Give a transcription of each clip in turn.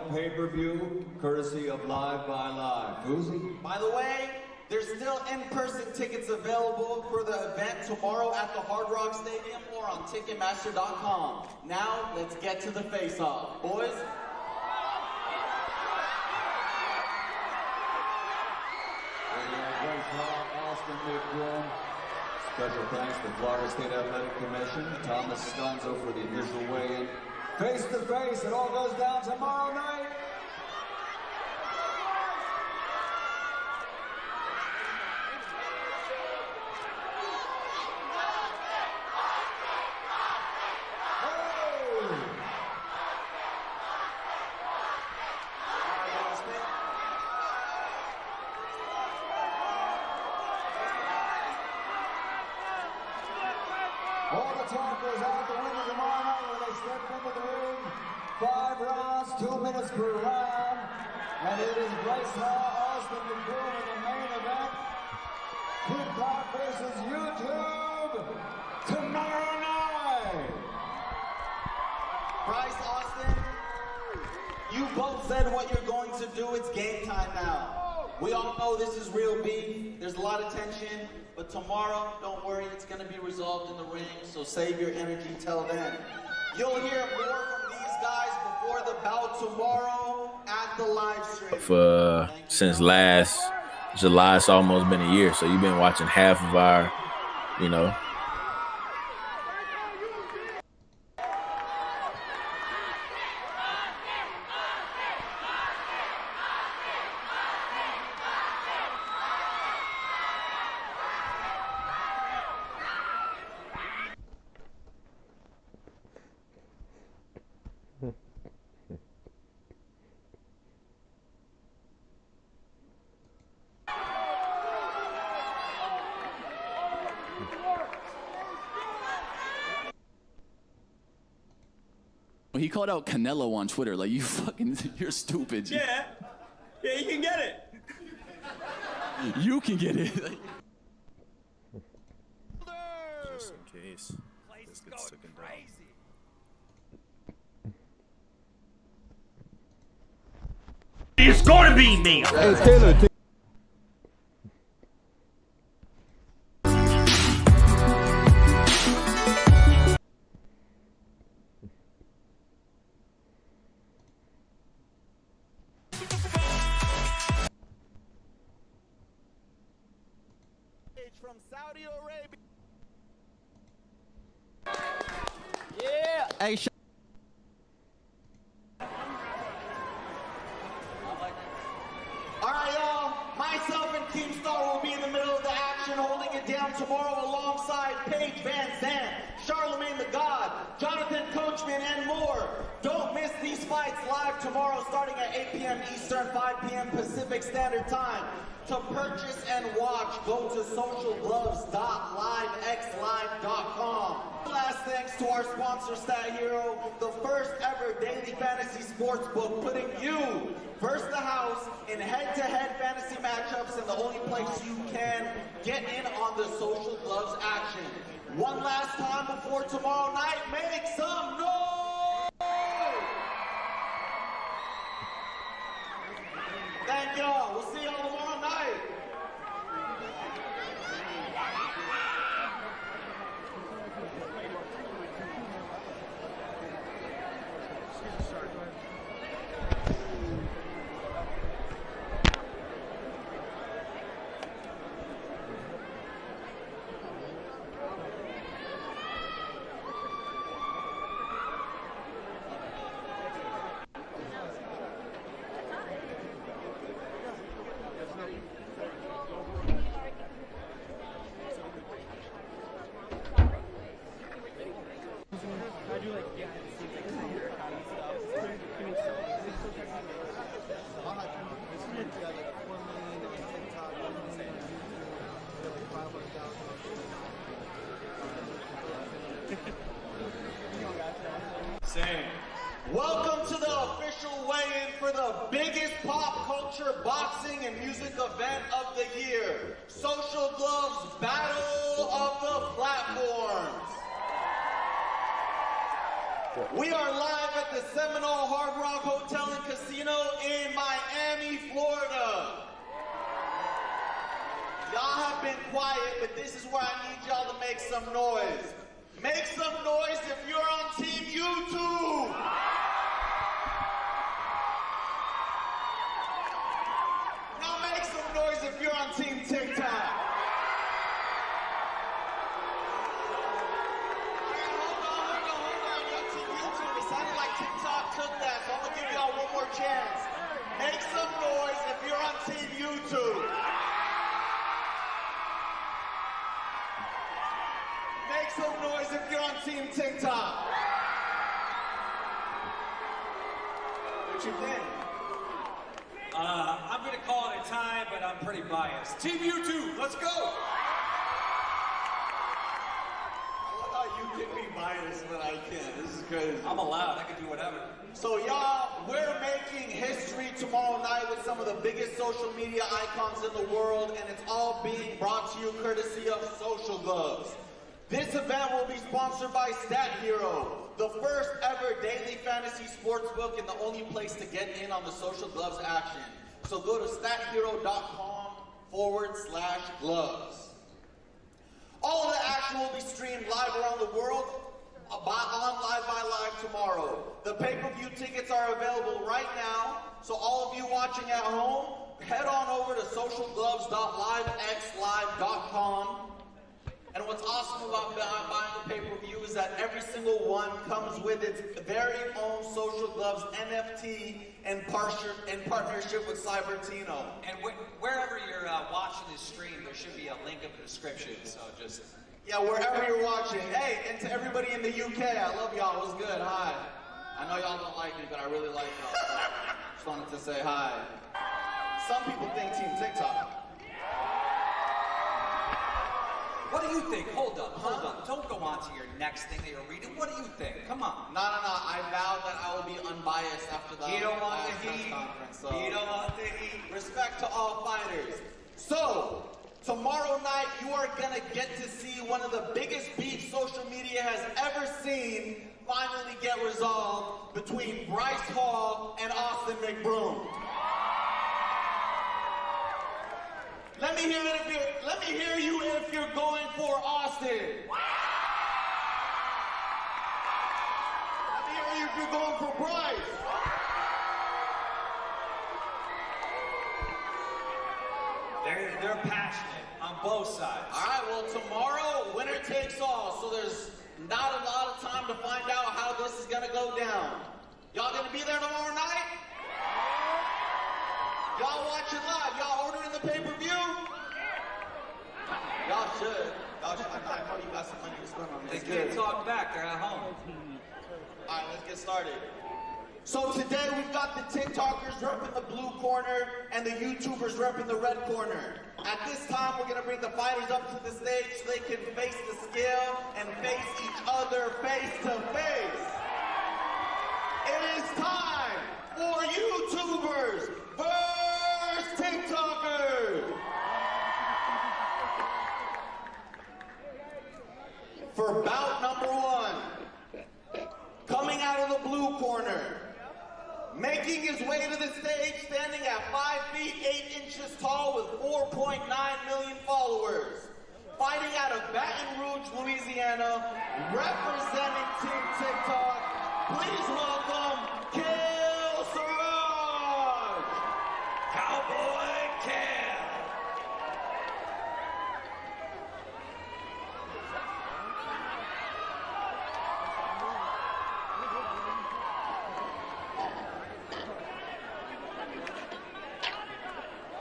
pay-per-view, courtesy of Live by Live. Uzi? By the way, there's still in-person tickets available for the event tomorrow at the Hard Rock Stadium or on Ticketmaster.com. Now, let's get to the face-off. Boys? Austin Mcbroom. Special thanks to Florida State Athletic Commission, Thomas Sconzo for the initial weigh-in. Face to face, it all goes down tomorrow night. All the talk goes out the window tomorrow night when they step into the ring. 5 rounds, 2 minutes per round. And it is Bryce Austin Mcbroom in the main event. Peacock versus YouTube tomorrow night. Bryce, Austin, you both said what you're going to do. It's game time now. We all know this is real beef. There's a lot of tension. But tomorrow, don't worry, it's going to be resolved in the ring. So save your energy till then. You'll hear more from these guys before the bout tomorrow at the live stream. Since last July, it's almost been a year. So you've been watching half of our, you know. He called out Canelo on Twitter, like, you're stupid. Yeah, you can get it. You can get it. Just in case this gets taken down. It's gonna be me. Hey, Taylor. From Saudi Arabia. Yeah. Hey, all right, y'all. Myself and Keemstar will be in the middle of the action, holding it down tomorrow alongside Paige Van Zandt, Charlemagne the God, Jonathan Coachman, and more. Don't miss these fights live tomorrow starting at 8 p.m. Eastern, 5 p.m. Pacific Standard Time. To purchase and watch, go to socialgloves.livexlive.com. Last thanks to our sponsor, Stat Hero, the first ever daily fantasy sports book, putting you versus the house in head-to-head fantasy matchups, and the only place you can get in on the Social Gloves action. One last time before tomorrow night, make some noise! Thank y'all. We'll see y'all tomorrow night. Welcome to the official weigh-in for the biggest pop culture, boxing, and music event of the year. Social Gloves Battle of the Platforms. We are live at the Seminole Hard Rock Hotel and Casino been quiet, but this is where I need y'all to make some noise. Make some noise if you're on Team YouTube. Now make some noise if you're on Team TikTok. Took that, so I'm gonna give y'all one more chance. Make some noise if you're on Team YouTube. Make some noise if you're on Team TikTok. What you think? I'm gonna call it a tie, but I'm pretty biased. Team YouTube, let's go! You can be biased, but I can't. This is crazy. I'm allowed, I can do whatever. So y'all, we're making history tomorrow night with some of the biggest social media icons in the world, and it's all being brought to you courtesy of Social Gloves. This event will be sponsored by Stat Hero, the first ever daily fantasy sports book and the only place to get in on the Social Gloves action. So go to stathero.com/gloves. All of the action will be streamed live around the world on Live by Live tomorrow. The pay-per-view tickets are available right now, so all of you watching at home, head on over to socialgloves.livexlive.com. And what's awesome about buying the pay-per-view is that every single one comes with its very own Social Gloves NFT in partnership with Cybertino. And wherever you're watching this stream, there should be a link in the description, so just... Yeah, wherever you're watching. Hey, and to everybody in the UK, I love y'all. What's good? Hi. I know y'all don't like me, but I really like y'all. So just wanted to say hi. Some people think Team TikTok. What do you think? Hold up. Don't go on to your next thing that you're reading. What do you think? Come on. No. I vowed that I will be unbiased after the You don't want the heat. conference. So You don't want the heat. respect to all fighters. So, tomorrow night, you are going to get to see one of the biggest beefs social media has ever seen finally get resolved between Bryce Hall and Austin Mcbroom. Let me hear you if you're going for Austin. Let me hear you if you're going for Bryce. They're passionate on both sides. All right, well, tomorrow, winner takes all, so there's not a lot of time to find out how this is going to go down. Y'all going to be there tomorrow night? Y'all watching live? Y'all ordering the pay-per-view? Y'all should. I know you got some money to spend on this. They can't talk back. They're at home. All right, let's get started. So today we've got the TikTokers repping the blue corner and the YouTubers repping the red corner. At this time, we're going to bring the fighters up to the stage so they can face the scale and face each other face to face. It is time for YouTubers versus TikTokers. For bout number one, coming out of the blue corner, making his way to the stage, standing at 5 feet 8 inches tall with 4.9 million followers, fighting out of Baton Rouge, Louisiana, representing Team TikTok. Please welcome Kale Siraj. Cowboy Cam.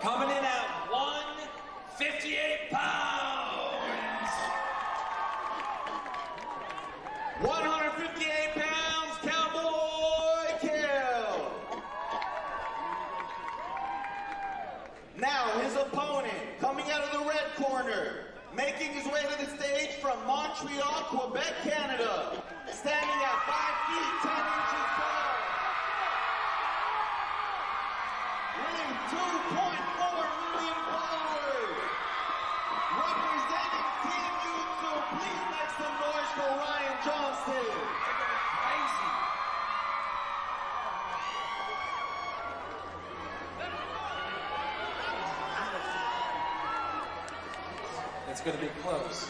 Coming in at 158 pounds. 158 pounds, Cowboy Kill. Now his opponent, coming out of the red corner, making his way to the stage from Montreal, Quebec, Canada, standing at 5 feet 10 inches tall. Winning 2.4 million followers. Representing Team YouTube, please make some noise for Ryan Johnston. Crazy. It's going to be close.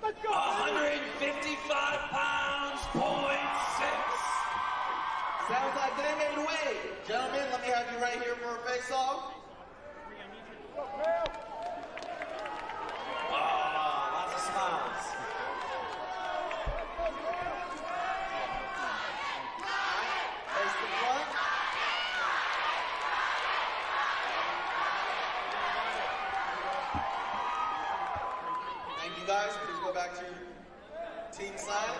Let's go. 155 pounds, .6. Sounds like they made weight. Gentlemen, let me have you right here for a face-off. Oh, lots of smiles. Face the front. Thank you guys. Please go back to your team side.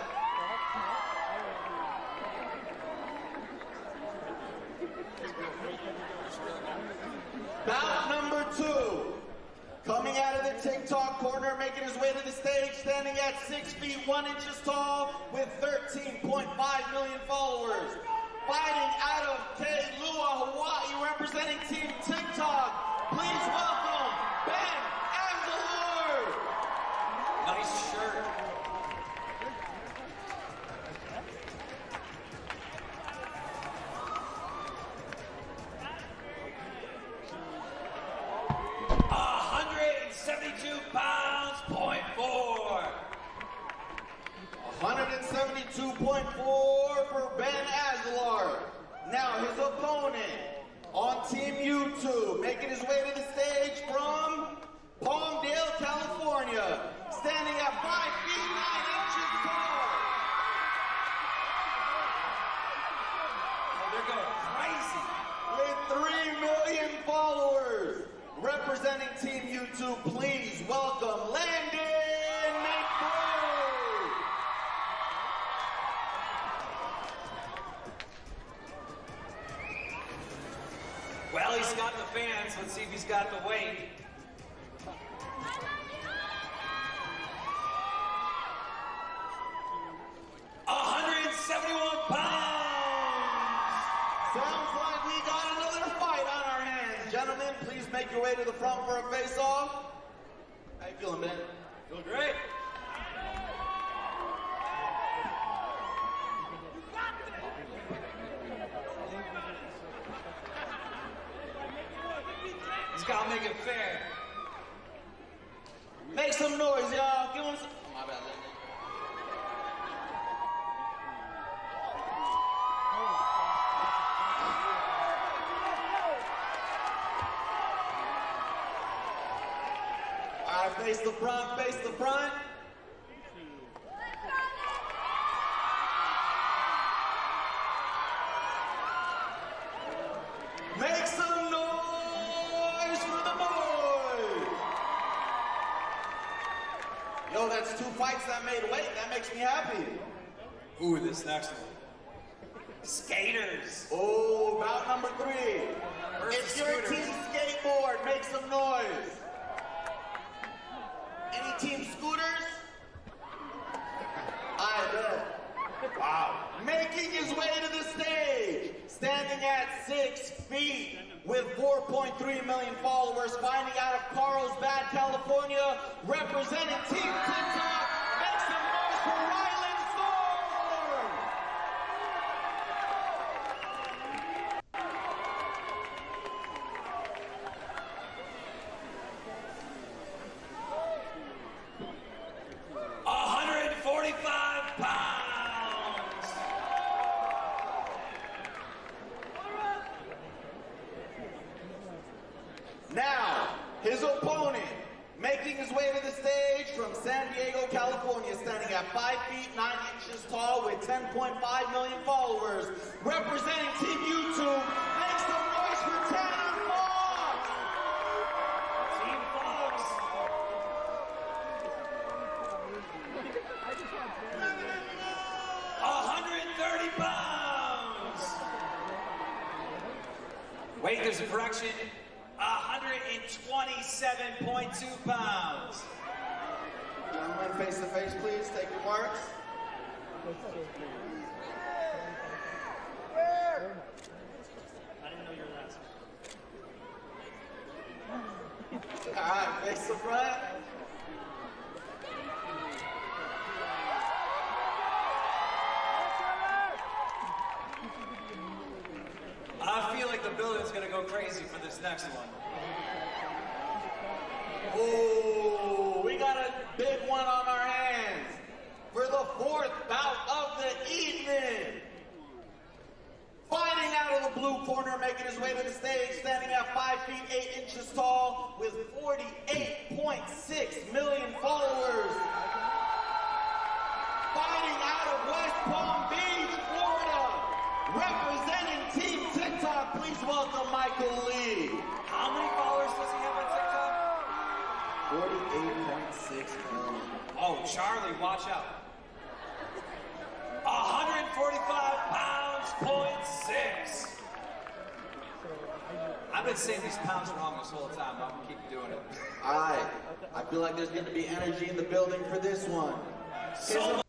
Bout number 2. Coming out of the TikTok corner, making his way to the stage, standing at 6 feet 1 inches tall with 13.5 million followers. Fighting out of Kailua, Hawaii, representing Team TikTok. Please welcome Ben Angelor. Nice shirt. £172, .4. 172.4 for Ben Aguilar. Now his opponent on Team YouTube, making his way to the stage from Palmdale, California, standing at 5 feet 9 inches tall. Oh, they're going crazy. With 3 million followers, representing Team YouTube, please welcome Mcbroom. Well, he's got the fans. Let's see if he's got the weight. £171. Sounds like we got another fight on our hands. Gentlemen, please make your way to the front for a face-off. How you feeling, man? Feeling great. He's got to make it fair. Make some noise, y'all. Give him some... Oh, my bad. All right, face the front, face the front. Make some noise for the boys. Yo, that's 2 fights that made weight. That makes me happy. Ooh, this next one. Skaters. Oh, bout number 3. Versus It's your scooters. team skateboard. Make some noise. Any team scooters? I bet. Wow. Making his way to the stage, standing at 6 feet with 4.3 million followers, fighting out of Carlsbad, California, representing Team TikTok. Make some noise for Rylan Storm. £145. Now, his opponent, making his way to the stage from San Diego, California, standing at 5 feet 9 inches tall with 10.5 million followers, representing Team YouTube. Make some noise for Tanner Fox. Team Fox. £130. Wait, there's a correction. 127.2 pounds. Gentlemen, face to face, please. Take your marks. All right, face the front. I feel like the building's everyone's gonna go crazy for this next one. Ooh, we got a big one on our hands for the fourth bout of the evening. Fighting out of the blue corner, making his way to the stage, standing at 5 feet 8 inches tall with 48.6 million followers. Fighting out of West Palm Beach, Florida, representing Team TikTok, please welcome Michael Lee. How many followers does he have on TikTok? 48.6 million. Oh, Charlie, watch out. 145 pounds, 0.6. I've been saying these pounds wrong this whole time, but I'm gonna keep doing it. All right, I feel like there's going to be energy in the building for this one. So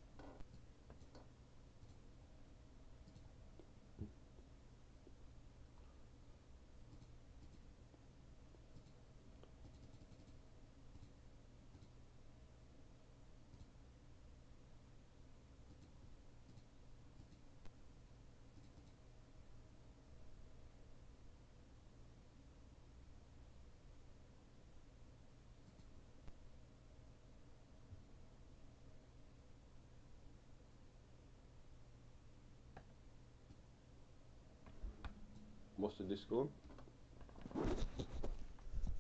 What's the Discord?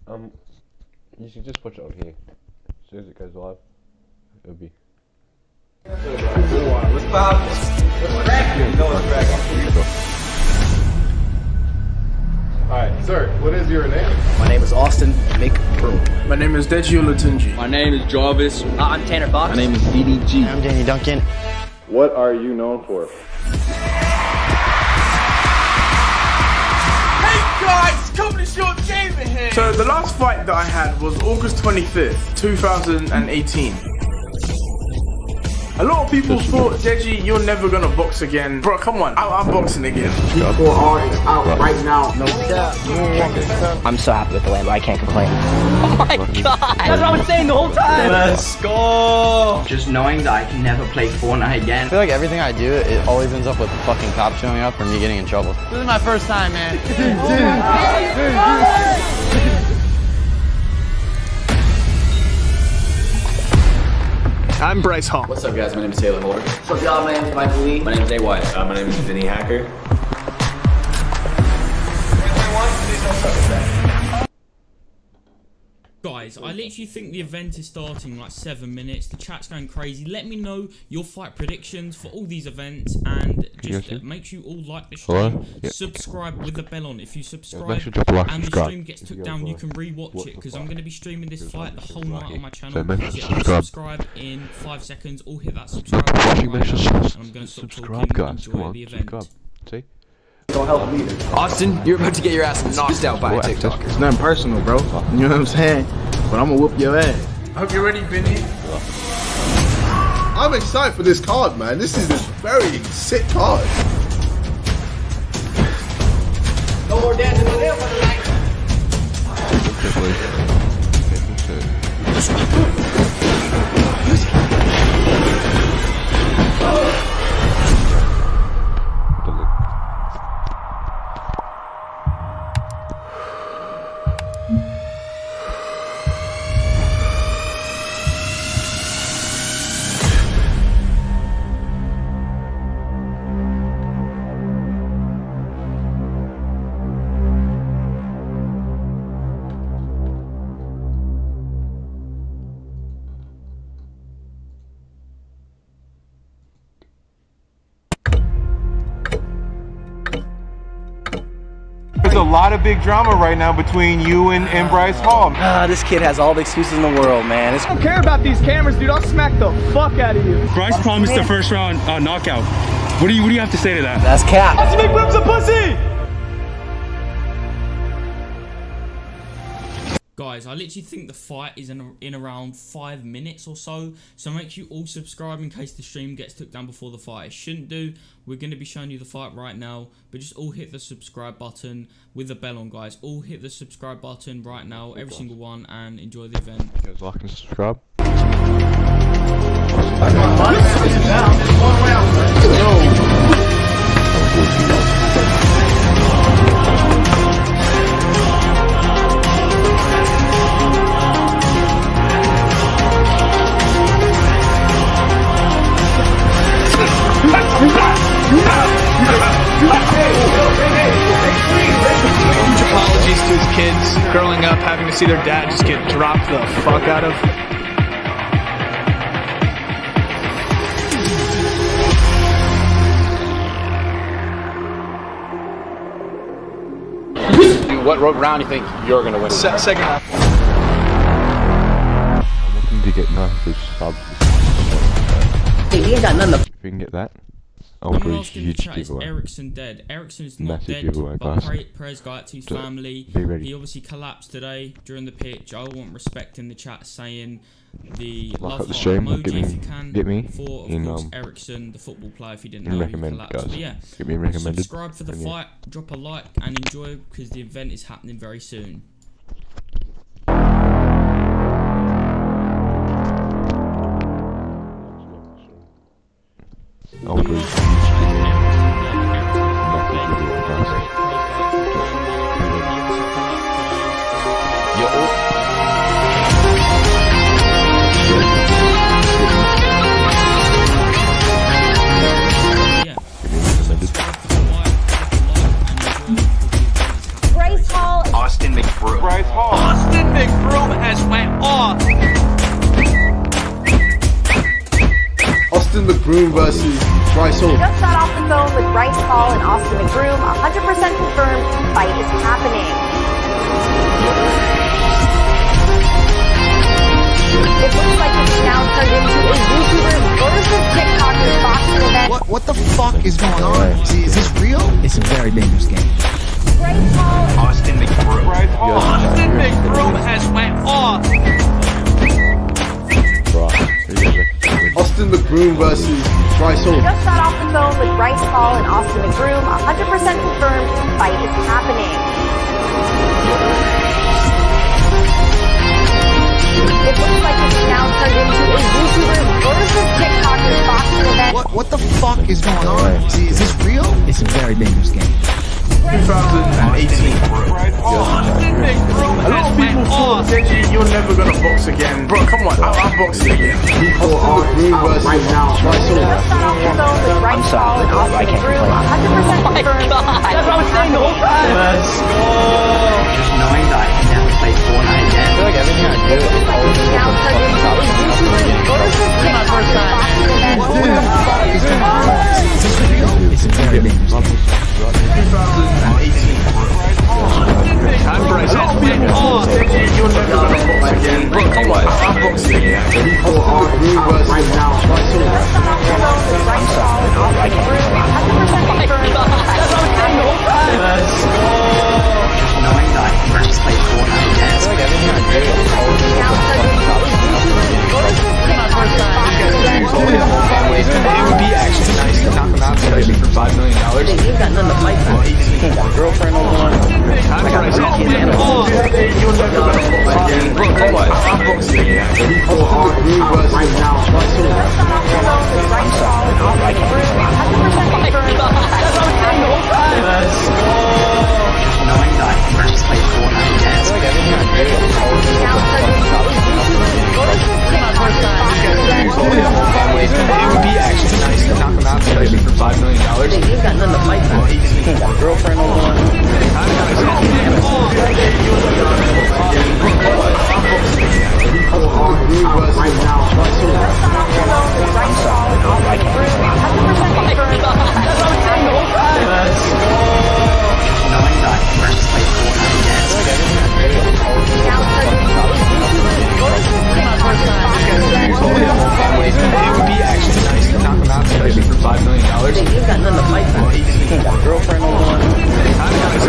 You should just watch it on here. As soon as it goes live, it'll be. What's poppin'? What's cracking? You know what's cracking. Alright, sir, what is your name? My name is Austin Mcbroom. My name is Deji Olatunji. My name is Jarvis. I'm Tanner Fox. My name is DDG. I'm Danny Duncan. What are you known for? Guys, Company Short Gaming here. So the last fight that I had was August 25th, 2018. A lot of people thought, Deji, you're never gonna box again. Bro, come on, I'm boxing again. G4R is out right now. No doubt. I'm so happy with the Lambo, I can't complain. Oh my god! That's what I was saying the whole time! Let's go! Just knowing that I can never play Fortnite again. I feel like everything I do, it always ends up with the fucking cops showing up or me getting in trouble. This is my first time, man. I'm Bryce Hall. What's up, guys? My name is Taylor Moore. What's up, y'all? My name is Michael Lee. My name is A. White. My name is Vinny Hacker. Guys, I literally think the event is starting in like 7 minutes. The chat's going crazy. Let me know your fight predictions for all these events, and just make sure you all like the stream. Subscribe with the bell on. If you subscribe and the stream gets took down, you can re-watch it, because I'm going to be streaming this fight the whole night on my channel. So subscribe in 5 seconds. All hit that subscribe button right now, and I'm going to stop talking and enjoy the event. See? Don't help me. Austin, you're about to get your ass knocked out by a TikToker. It's nothing personal, bro. You know what I'm saying? But I'm gonna whoop your ass. I hope you're ready, Vinny. I'm excited for this card, man. This is a very sick card. No more dancing with him for the night. There's a lot of big drama right now between you and Bryce Hall. This kid has all the excuses in the world, man. I don't care about these cameras, dude. I'll smack the fuck out of you. Bryce promised the first round knockout. What do you have to say to that? That's cap. Let's make Mcbroom's a pussy! Guys, I literally think the fight is in around 5 minutes or so. So make sure you all subscribe in case the stream gets took down before the fight. It shouldn't do. We're going to be showing you the fight right now. But just all hit the subscribe button with the bell on, guys. All hit the subscribe button right now. Every single one. And enjoy the event. Guys, like and subscribe. kids growing up having to see their dad just get dropped the fuck out of. Dude, what round do you think you're gonna win? Second half. I'm looking to get 900 subs. Hey, you ain't got nothing to. If we can get that, I'll do a huge giveaway. Ericsson dead. Ericsson's not Massive dead, giveaway, but guys. prayers go out to his So, family. be ready. He obviously collapsed today during the pitch. I want respect in the chat saying the Like love up the heart stream, emoji get me- if you can. get me for, of in, course, Ericsson, the football player, if you didn't in know, he recommended, collapsed. guys. But yeah, Get me in recommended. subscribe for the And yeah. fight, drop a like and enjoy because the event is happening very soon. I'll do a huge giveaway. Massive giveaway, Bryce Hall. Austin McBroom. Bryce Hall. Austin McBroom has went off. Austin McBroom versus Bryce Hall. Just got off the phone with Bryce Hall and Austin McBroom. 100% confirmed. Fight is happening. It looks like it's now turned into a YouTuber versus TikToker boxing event. What the fuck is going on? Is this real? It's a very dangerous game. Bryce Hall. Austin McBroom. Bryce Hall. Austin McBroom has went off. Austin McBroom versus Bryce Hall. Just got off the phone with Bryce Hall and Austin McBroom. 100% confirmed. Fight is happening. It looks like it's now turned into a YouTuber versus TikToker boxing event. What the fuck is going on? Is this real? It's a very dangerous game. 2018. Austin McBroom A lot has of went people thought off. potentially you're never gonna box again. Bro, come on, I'm boxing again. Austin McBroom versus Bryce Hall. Just got off the phone with Bryce Hall and Austin McBroom. 100% confirmed. That's what I was saying the whole time. Let's go. Just knowing that I can never play Fortnite again. I feel like everything I do is always Now turned into a YouTuber versus TikToker boxing event. What the fuck is going on? Is this real? It's a very dangerous game. 2018. I'm Bryce Hall. Potentially you're never gonna box again. Bro, come on, I'm boxing again. Austin McBroom versus Bryce Hall. Just got off the phone with Bryce Hall and Austin McBroom. 100% confirmed. That's what I was saying the whole time. Let's go. Just knowing that I can practice play Fortnite again. I feel like everything I do is always Now turned into a YouTuber versus TikToker boxing event. It would be actually nice to knock him out today for $5 million. You ain't got nothing to fight for. You ain't got a girlfriend no more. I got Bryce Hall. You're never gonna box again. Bro, come on, I'm boxing again. Austin McBroom versus Bryce Hall. Just got off the phone with Bryce Hall and Austin McBroom. 100% confirmed. That's what I was saying the whole time. Let's go. Just knowing that I can practice play Fortnite again. I feel like everything I do is always Now turned into a YouTuber versus TikToker boxing event. It would be actually nice to knock him out today for $5 million. You ain't got nothing to fight for. you ain't got a girlfriend no more. It would be actually nice to knock him out today for $5 million. You ain't got nothing to fight for. You ain't got a girlfriend no more.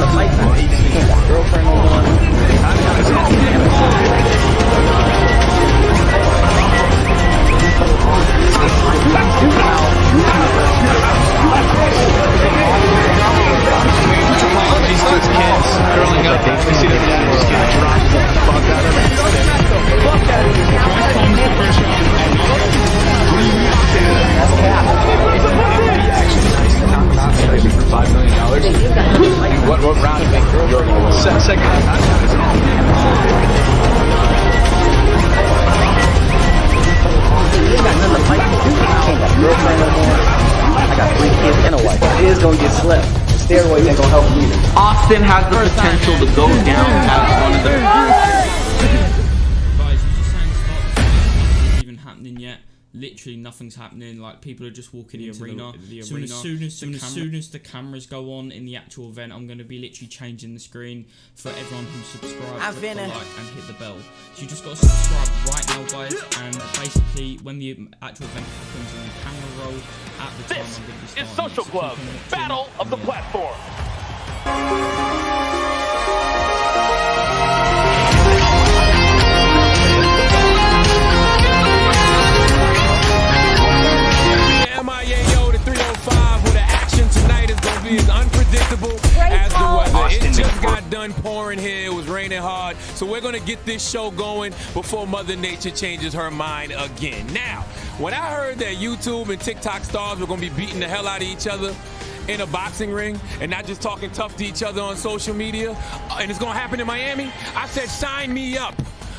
another fight night. Girlfriend will go on. These two kids growing up, they see their dad just get dropped the fuck out of it. That's cap. Actually, nice. Not maybe for $5 million. What round did you make? Second. You got nothing to fight for. I can't got a girlfriend no more. I got 3 kids and a wife. It is gonna get slipped. Steroids ain't gonna help me. Austin has the potential to go down as one of the. Guys, you just saying stop. Even happening yet? Literally nothing's happening. Like people are just walking into the arena. As soon as the cameras go on in the actual event, I'm going to be literally changing the screen for everyone who subscribes. Click the like and hit the bell. So you just got to subscribe right now, guys. And basically, when the actual event happens and the camera rolls, at the time I'm going to be starting. This is Social Club Battle of the Platform. As unpredictable as the weather. It just got done pouring here. It was raining hard. So we're going to get this show going before Mother Nature changes her mind again. Now, when I heard that YouTube and TikTok stars were going to be beating the hell out of each other in a boxing ring and not just talking tough to each other on social media, and it's going to happen in Miami, I said, sign me up.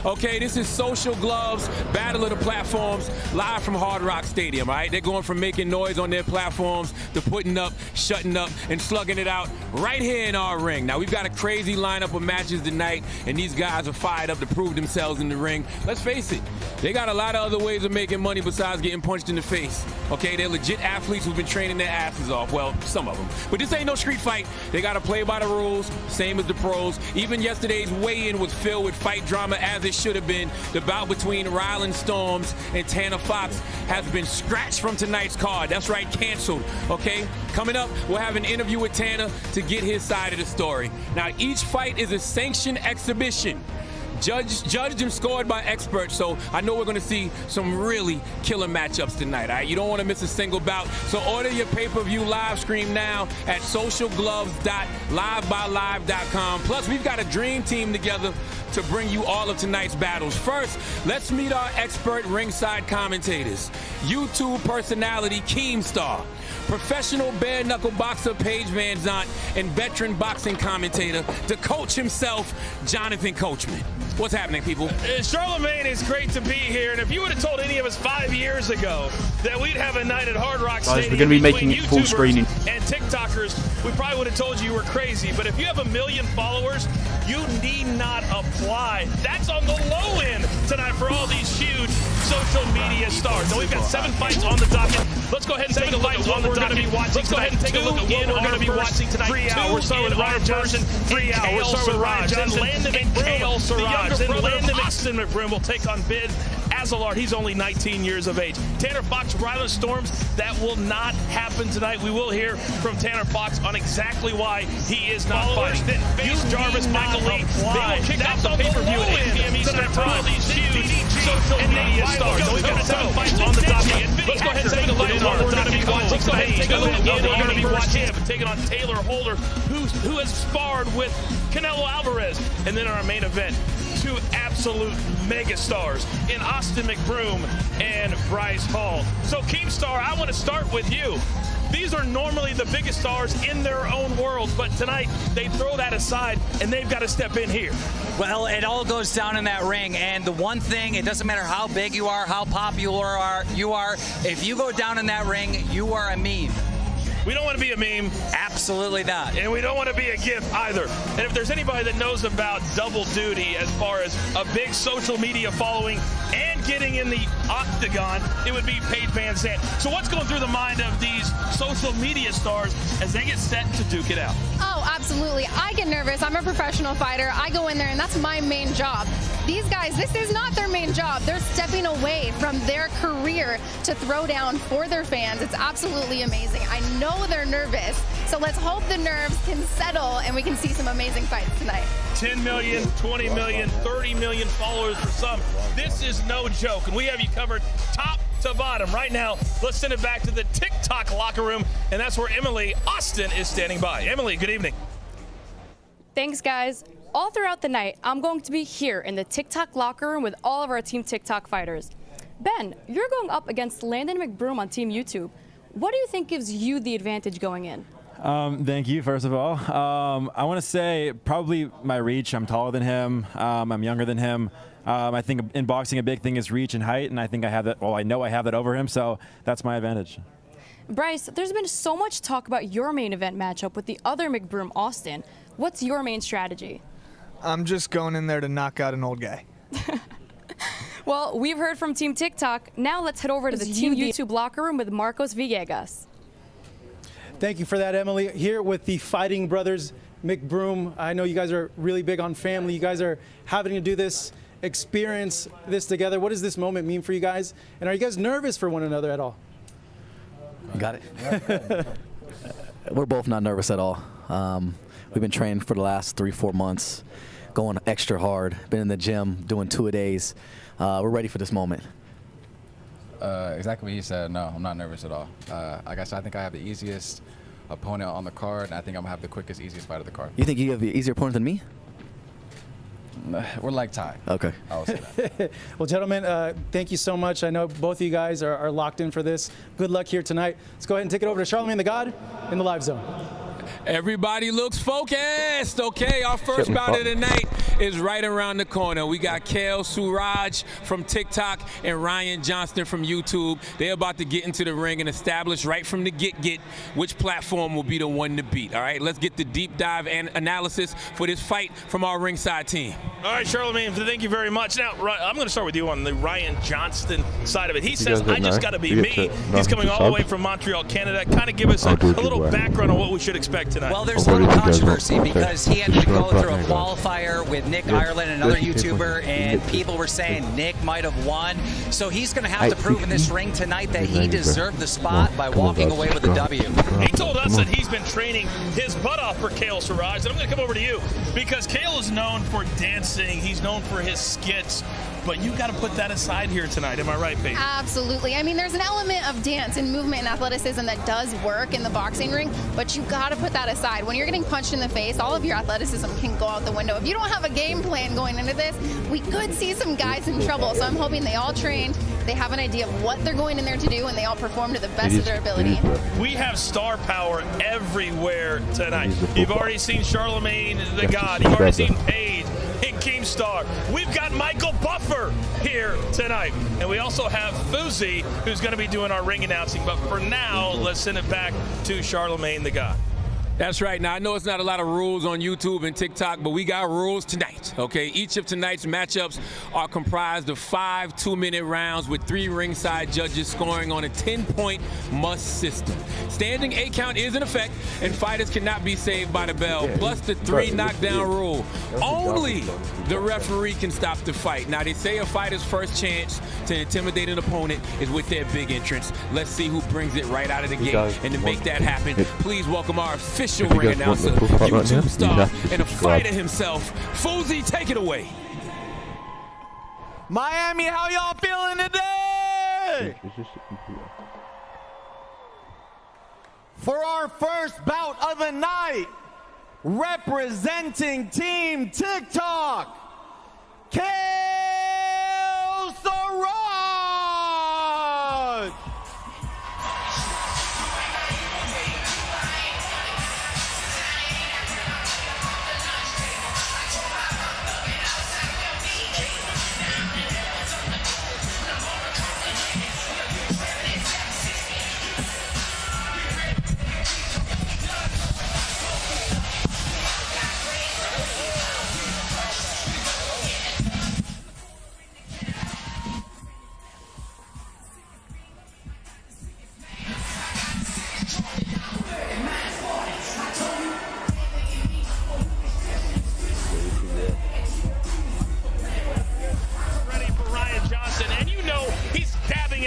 Okay, this is Social Gloves, Battle of the Platforms, live from Hard Rock Stadium, all right? They're going from making noise on their platforms to putting up, shutting up, and slugging it out right here in our ring. Now, we've got a crazy lineup of matches tonight, and these guys are fired up to prove themselves in the ring. Let's face it, they got a lot of other ways of making money besides getting punched in the face, okay? They're legit athletes who've been training their asses off. Well, some of them. But this ain't no street fight. They got to play by the rules, same as the pros. Even yesterday's weigh-in was filled with fight drama, as it should have been. The bout between Ryland Storms and Tanner Fox has been scratched from tonight's card. That's right, canceled, okay? Coming up, we'll have an interview with Tanner to get his side of the story. Now, each fight is a sanctioned exhibition, judged and scored by experts, so I know we're going to see some really killer matchups tonight, all right? You don't want to miss a single bout, so order your pay-per-view live stream now at socialgloves.livebylive.com. Plus, we've got a dream team together to bring you all of tonight's battles. First, let's meet our expert ringside commentators. YouTube personality Keemstar, professional bare-knuckle boxer Paige Van Zant, and veteran boxing commentator, the coach himself, Jonathan Coachman. What's happening, people? Charlemagne, it's great to be here, and if you would have told any of us 5 years ago that we'd have a night at Hard Rock Stadium, we're going to be making it full screening, and TikTokers, we probably would have told you were crazy. But if you have 1 million followers, you need not apply. That's on the low end tonight for all these huge social media stars. Now we've got 7 fights on the docket. Let's go ahead and take a look at what we're going to be watching. Let's go ahead and take a look at what we're going to be watching tonight. 3 hours. We're starting with Ryan Johnson. 3 hours. We're starting with Ryan Johnson. Landon McBroom, the younger brother of Austin McBroom, will take on Bid Azalard. He's only 19 years of age. Tanner Fox, Ryland Storms, that will not happen tonight. We will hear from Tanner Fox on exactly why he is not fighting. Then Face Jarvis, Michael Lee, they will kick off the pay-per-view at 8 p.m. Eastern Time for all these huge social media stars. So we've got 7 fights on the docket. Let's go ahead and take a look at what we're going to be watching. Let's go ahead and take a look at what we're going to be watching. Taking on Taylor Holder, who has sparred with Canelo Alvarez. And then in our main event, 2 absolute megastars in Austin McBroom and Bryce Hall. So Keemstar, I want to start with you. These are normally the biggest stars in their own world, but tonight they throw that aside and they've got to step in here. Well, it all goes down in that ring, and the one thing, it doesn't matter how big you are, how popular you are, if you go down in that ring, you are a meme. We don't want to be a meme. Absolutely not. And we don't want to be a GIF either. And if there's anybody that knows about double duty as far as a big social media following and getting in the octagon, it would be Paige Van Zant. So what's going through the mind of these social media stars as they get set to duke it out? Oh, absolutely. I get nervous. I'm a professional fighter. I go in there, and that's my main job. These guys, this is not their main job. They're stepping away from their career to throw down for their fans. It's absolutely amazing. I know they're nervous. So let's hope the nerves can settle and we can see some amazing fights tonight. 10 million, 20 million, 30 million followers for some. This is no joke, and we have you covered top to bottom. Right now, let's send it back to the TikTok locker room, and that's where Emily Austin is standing by. Emily, good evening. Thanks, guys. All throughout the night, I'm going to be here in the TikTok locker room with all of our Team TikTok fighters. Ben, you're going up against Landon Mcbroom on Team YouTube. What do you think gives you the advantage going in? Thank you, first of all. I want to say probably my reach. I'm taller than him. I'm younger than him. I think in boxing a big thing is reach and height, and I think I have that. Well, I know I have that over him, so that's my advantage. Bryce, there's been so much talk about your main event matchup with the other Mcbroom, Austin. What's your main strategy? I'm just going in there to knock out an old guy. Well, we've heard from Team TikTok. Now let's head over to the Team YouTube locker room with Marcos Villegas. Thank you for that, Emily. Here with the Fighting Brothers Mcbroom. I know you guys are really big on family. You guys are having to do this, experience this together. What does this moment mean for you guys? And are you guys nervous for one another at all? Got it. We're both not nervous at all. We've been training for the last 3-4 months, going extra hard. Been in the gym doing 2-a-days. We're ready for this moment. Exactly what he said. No, I'm not nervous at all. Like I said, I think I have the easiest opponent on the card, and I think I'm gonna have the quickest, easiest fight of the card. You think you have the easier opponent than me? We're like tied. Okay. I will say that. Well, gentlemen, thank you so much. I know both of you guys are locked in for this. Good luck here tonight. Let's go ahead and take it over to Charlamagne the God in the live zone. Everybody looks focused. Okay, our first bout of the night is right around the corner. We got Kale Suraj from TikTok and Ryan Johnston from YouTube. They're about to get into the ring and establish right from the get which platform will be the one to beat. All right, let's get the deep dive and analysis for this fight from our ringside team. All right, Charlamagne, thank you very much. Now, I'm going to start with you on the Ryan Johnston side of it. He says, I just got to be me. He's coming all the way from Montreal, Canada. Kind of give us a little background on what we should expect tonight. Well, there's a little controversy because he had to go through a qualifier with Nick Ireland, another YouTuber, and people were saying Nick might have won. So he's going to have to prove in this ring tonight that he deserved the spot by walking away with a W. He told us that he's been training his butt off for Kale Suraj, and I'm going to come over to you because Kale is known for dancing. He's known for his skits. But you got to put that aside here tonight. Am I right, Paige? Absolutely. I mean, there's an element of dance and movement and athleticism that does work in the boxing ring, but you got to put that aside. When you're getting punched in the face, all of your athleticism can go out the window. If you don't have a game plan going into this, we could see some guys in trouble. So I'm hoping they all trained, they have an idea of what they're going in there to do, and they all perform to the best of their ability. We have star power everywhere tonight. You've already seen Charlamagne the God. You've already seen Paige and Keemstar. We've got Michael Buffer here tonight. And we also have Fuzi, who's going to be doing our ring announcing. But for now, let's send it back to Charlamagne the God. That's right. Now, I know it's not a lot of rules on YouTube and TikTok, but we got rules tonight, okay? Each of tonight's matchups are comprised of 5 2-minute rounds with 3 ringside judges scoring on a 10-point must system. Standing 8 count is in effect, and fighters cannot be saved by the bell, plus the 3 knockdown rule. Only the referee can stop the fight. Now, they say a fighter's first chance to intimidate an opponent is with their big entrance. Let's see who brings it right out of the gate. And to make that happen, please welcome our official ring announcer, YouTube star, and a fighter himself, Fuzi. Take it away. Miami, how y'all feeling today? For our first bout of the night, representing Team TikTok, Kale Suraj.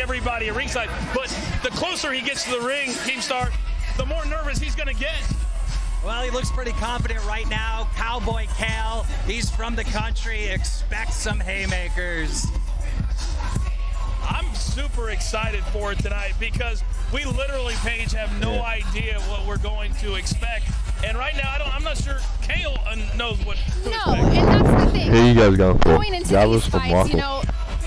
Everybody at ringside, but the closer he gets to the ring, Keemstar, the more nervous he's going to get. Well, he looks pretty confident right now. Cowboy Cal, he's from the country. Expect some haymakers. I'm super excited for it tonight because we literally, Paige, have no idea what we're going to expect. And right now, I'm not sure Kale knows what to expect. And that's the thing. Here you guys go for Going into these fights, you know,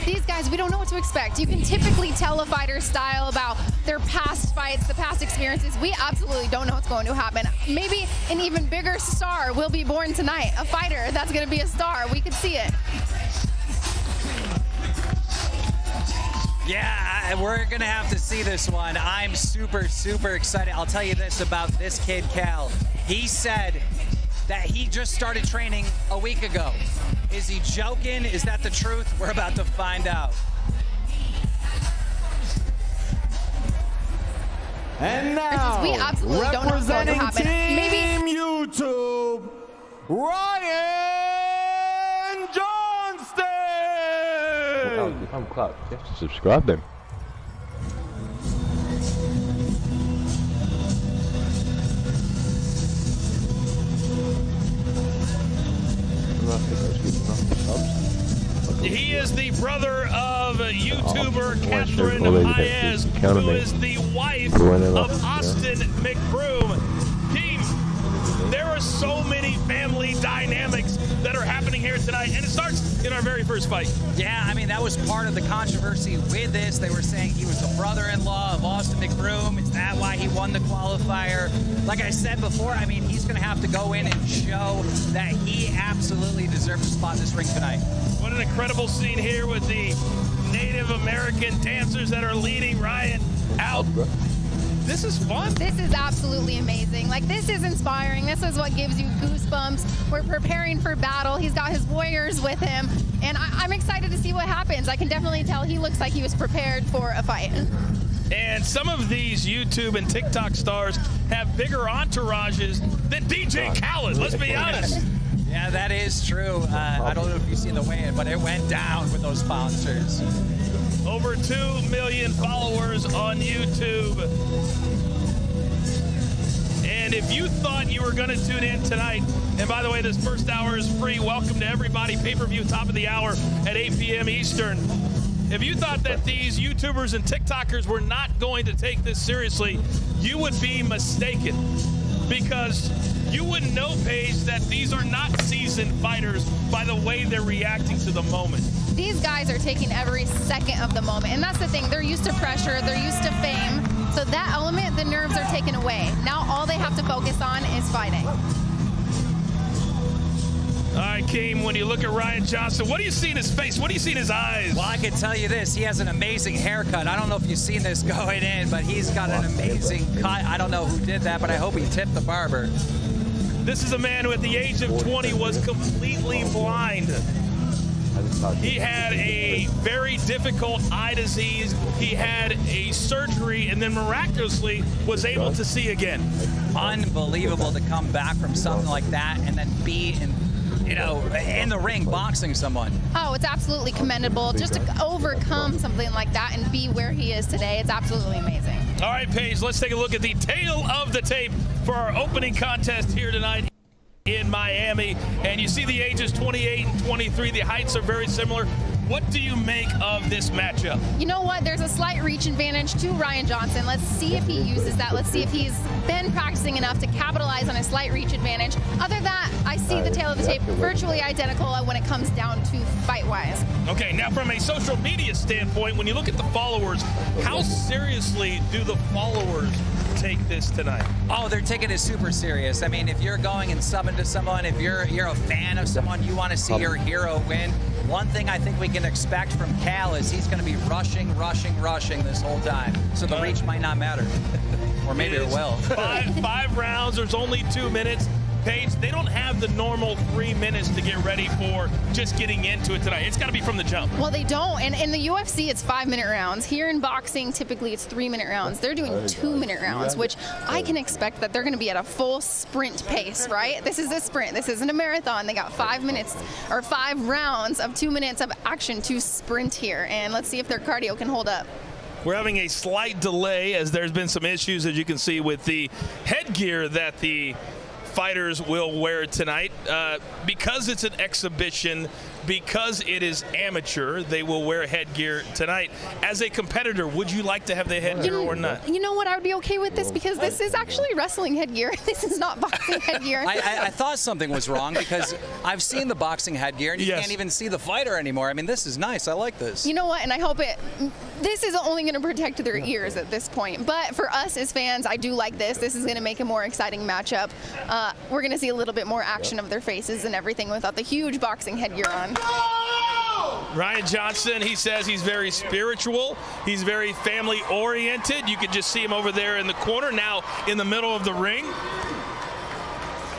these guys, we don't know what to expect. You can typically tell a fighter's style about their past fights, the past experiences. We absolutely don't know what's going to happen. Maybe an even bigger star will be born tonight. A fighter that's going to be a star. We could see it. Yeah, we're going to have to see this one. I'm super, super excited. I'll tell you this about this kid, Cal. He said that he just started training a week ago. Is he joking? Is that the truth? We're about to find out. And now, we absolutely don't know what's going to happen. Team YouTube, Ryan Johnston! Become club. You have to subscribe then. He is the brother of YouTuber Catherine Paez, who is the wife of Austin Mcbroom. Team, there are so many family dynamics that are happening here tonight, and it starts in our very first fight. Yeah, I mean, that was part of the controversy with this. They were saying he was the brother-in-law of Austin Mcbroom. Is that why he won the qualifier? Like I said before, I mean, he's going to have to go in and show that he absolutely deserves a spot in this ring tonight. What an incredible scene here with the Native American dancers that are leading Ryan out. This is fun. This is absolutely amazing. Like, this is inspiring. This is what gives you goosebumps. We're preparing for battle. He's got his warriors with him, and I'm excited to see what happens. I can definitely tell he looks like he was prepared for a fight. And some of these YouTube and TikTok stars have bigger entourages than DJ Khaled, let's be honest. Yeah, that is true. I don't know if you've seen the weigh-in, but it went down with those sponsors. Over 2 million followers on YouTube. And if you thought you were going to tune in tonight, and by the way, this first hour is free. Welcome to everybody. Pay-per-view, top of the hour at 8 p.m. Eastern. If you thought that these YouTubers and TikTokers were not going to take this seriously, you would be mistaken. Because you wouldn't know, Paige, that these are not seasoned fighters by the way they're reacting to the moment. These guys are taking every second of the moment, and that's the thing. They're used to pressure. They're used to fame. So that element, the nerves are taken away. Now all they have to focus on is fighting. All right, Keem, when you look at Ryan Johnston, what do you see in his face? What do you see in his eyes? Well, I can tell you this. He has an amazing haircut. I don't know if you've seen this going in, but he's got an amazing cut. I don't know who did that, but I hope he tipped the barber. This is a man who at the age of 20 was completely blind. He had a very difficult eye disease. He had a surgery and then miraculously was able to see again. Unbelievable to come back from something like that and then be in the ring boxing someone. Oh, it's absolutely commendable just to overcome something like that and be where he is today. It's absolutely amazing. All right, Paige, let's take a look at the tail of the tape for our opening contest here tonight in Miami. And you see the ages 28 and 23. The heights are very similar. What do you make of this matchup? You know what? There's a slight reach advantage to Ryan Johnston. Let's see if he uses that. Let's see if he's been practicing enough to capitalize on a slight reach advantage. Other than that, I see the tail of the tape virtually identical when it comes down to fight-wise. Okay, now from a social media standpoint, when you look at the followers, how seriously do the followers take this tonight? Oh, they're taking it super serious. I mean, if you're going and subbing to someone, if you're a fan of someone, you want to see your hero win. One thing I think we can expect from Cal is he's going to be rushing this whole time. So the reach might not matter. Or maybe it will. Five rounds. There's only 2 minutes. Paige, they don't have the normal 3 minutes to get ready for just getting into it tonight. It's got to be from the jump. Well, they don't. And in the UFC, it's 5-minute rounds. Here in boxing, typically it's 3-minute rounds. They're doing 2-minute rounds, which I can expect that they're going to be at a full sprint pace, right? This is a sprint. This isn't a marathon. They got 5 minutes or 5 rounds of 2 minutes of action to sprint here. And let's see if their cardio can hold up. We're having a slight delay as there's been some issues, as you can see, with the headgear that the fighters will wear tonight. Because it's an exhibition, because it is amateur, they will wear headgear tonight. As a competitor, would you like to have the headgear or not? You know what? I would be okay with this because this is actually wrestling headgear. This is not boxing headgear. I thought something was wrong because I've seen the boxing headgear and you can't even see the fighter anymore. I mean, this is nice. I like this. You know what? And I hope this is only going to protect their ears at this point. But for us as fans, I do like this. This is going to make a more exciting matchup. We're going to see a little bit more action of their faces and everything without the huge boxing headgear on. Ryan Johnson, he says he's very spiritual. He's very family oriented. You could just see him over there in the corner, now in the middle of the ring.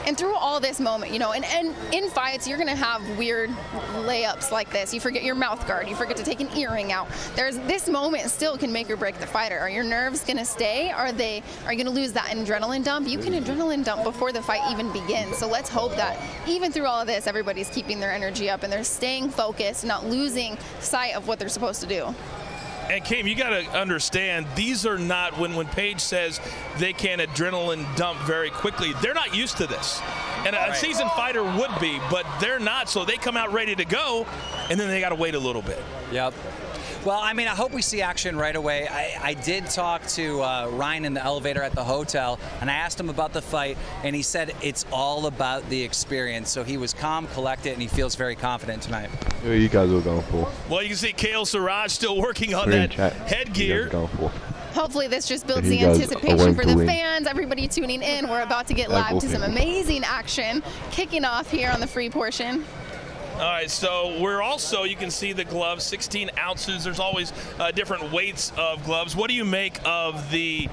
And through all this moment, you know, and in fights, you're going to have weird layups like this. You forget your mouth guard. You forget to take an earring out. This moment still can make or break the fighter. Are your nerves going to stay? Are you going to lose that adrenaline dump? You can adrenaline dump before the fight even begins. So let's hope that even through all of this, everybody's keeping their energy up and they're staying focused, not losing sight of what they're supposed to do. And Kim, you got to understand, these are not, when Paige says they can adrenaline dump very quickly, they're not used to this. And a seasoned fighter would be, but they're not, so they come out ready to go, and then they got to wait a little bit. Yep. Well, I mean, I hope we see action right away. I did talk to Ryan in the elevator at the hotel, and I asked him about the fight, and he said it's all about the experience. So he was calm, collected, and he feels very confident tonight. Who are you guys all going for? Well, you can see Kale Siraj still working on that headgear. Hopefully this just builds the anticipation for the fans, everybody tuning in. We're about to get live to some amazing action kicking off here on the free portion. All right, so we're also, you can see the gloves, 16 ounces. There's always different weights of gloves. What do you make of the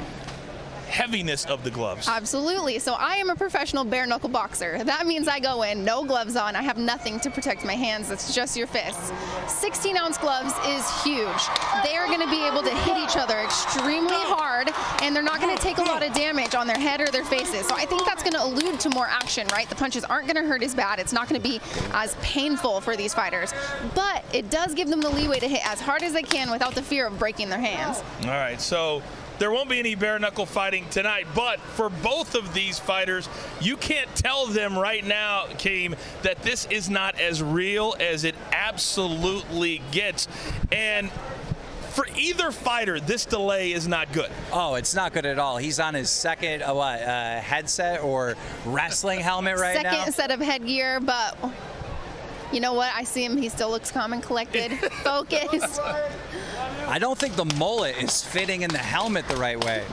heaviness of the gloves? Absolutely. So I am a professional bare knuckle boxer. That means I go in, no gloves on. I have nothing to protect my hands. It's just your fists. 16-ounce gloves is huge. They are going to be able to hit each other extremely hard, and they're not going to take a lot of damage on their head or their faces. So I think that's going to allude to more action, right? The punches aren't going to hurt as bad. It's not going to be as painful for these fighters. But it does give them the leeway to hit as hard as they can without the fear of breaking their hands. All right, so there won't be any bare knuckle fighting tonight, but for both of these fighters, you can't tell them right now, Keem, that this is not as real as it absolutely gets. And for either fighter, this delay is not good. Oh, it's not good at all. He's on his second headset or wrestling helmet right now. Second set of headgear, but you know what? I see him. He still looks calm and collected, focused. I don't think the mullet is fitting in the helmet the right way.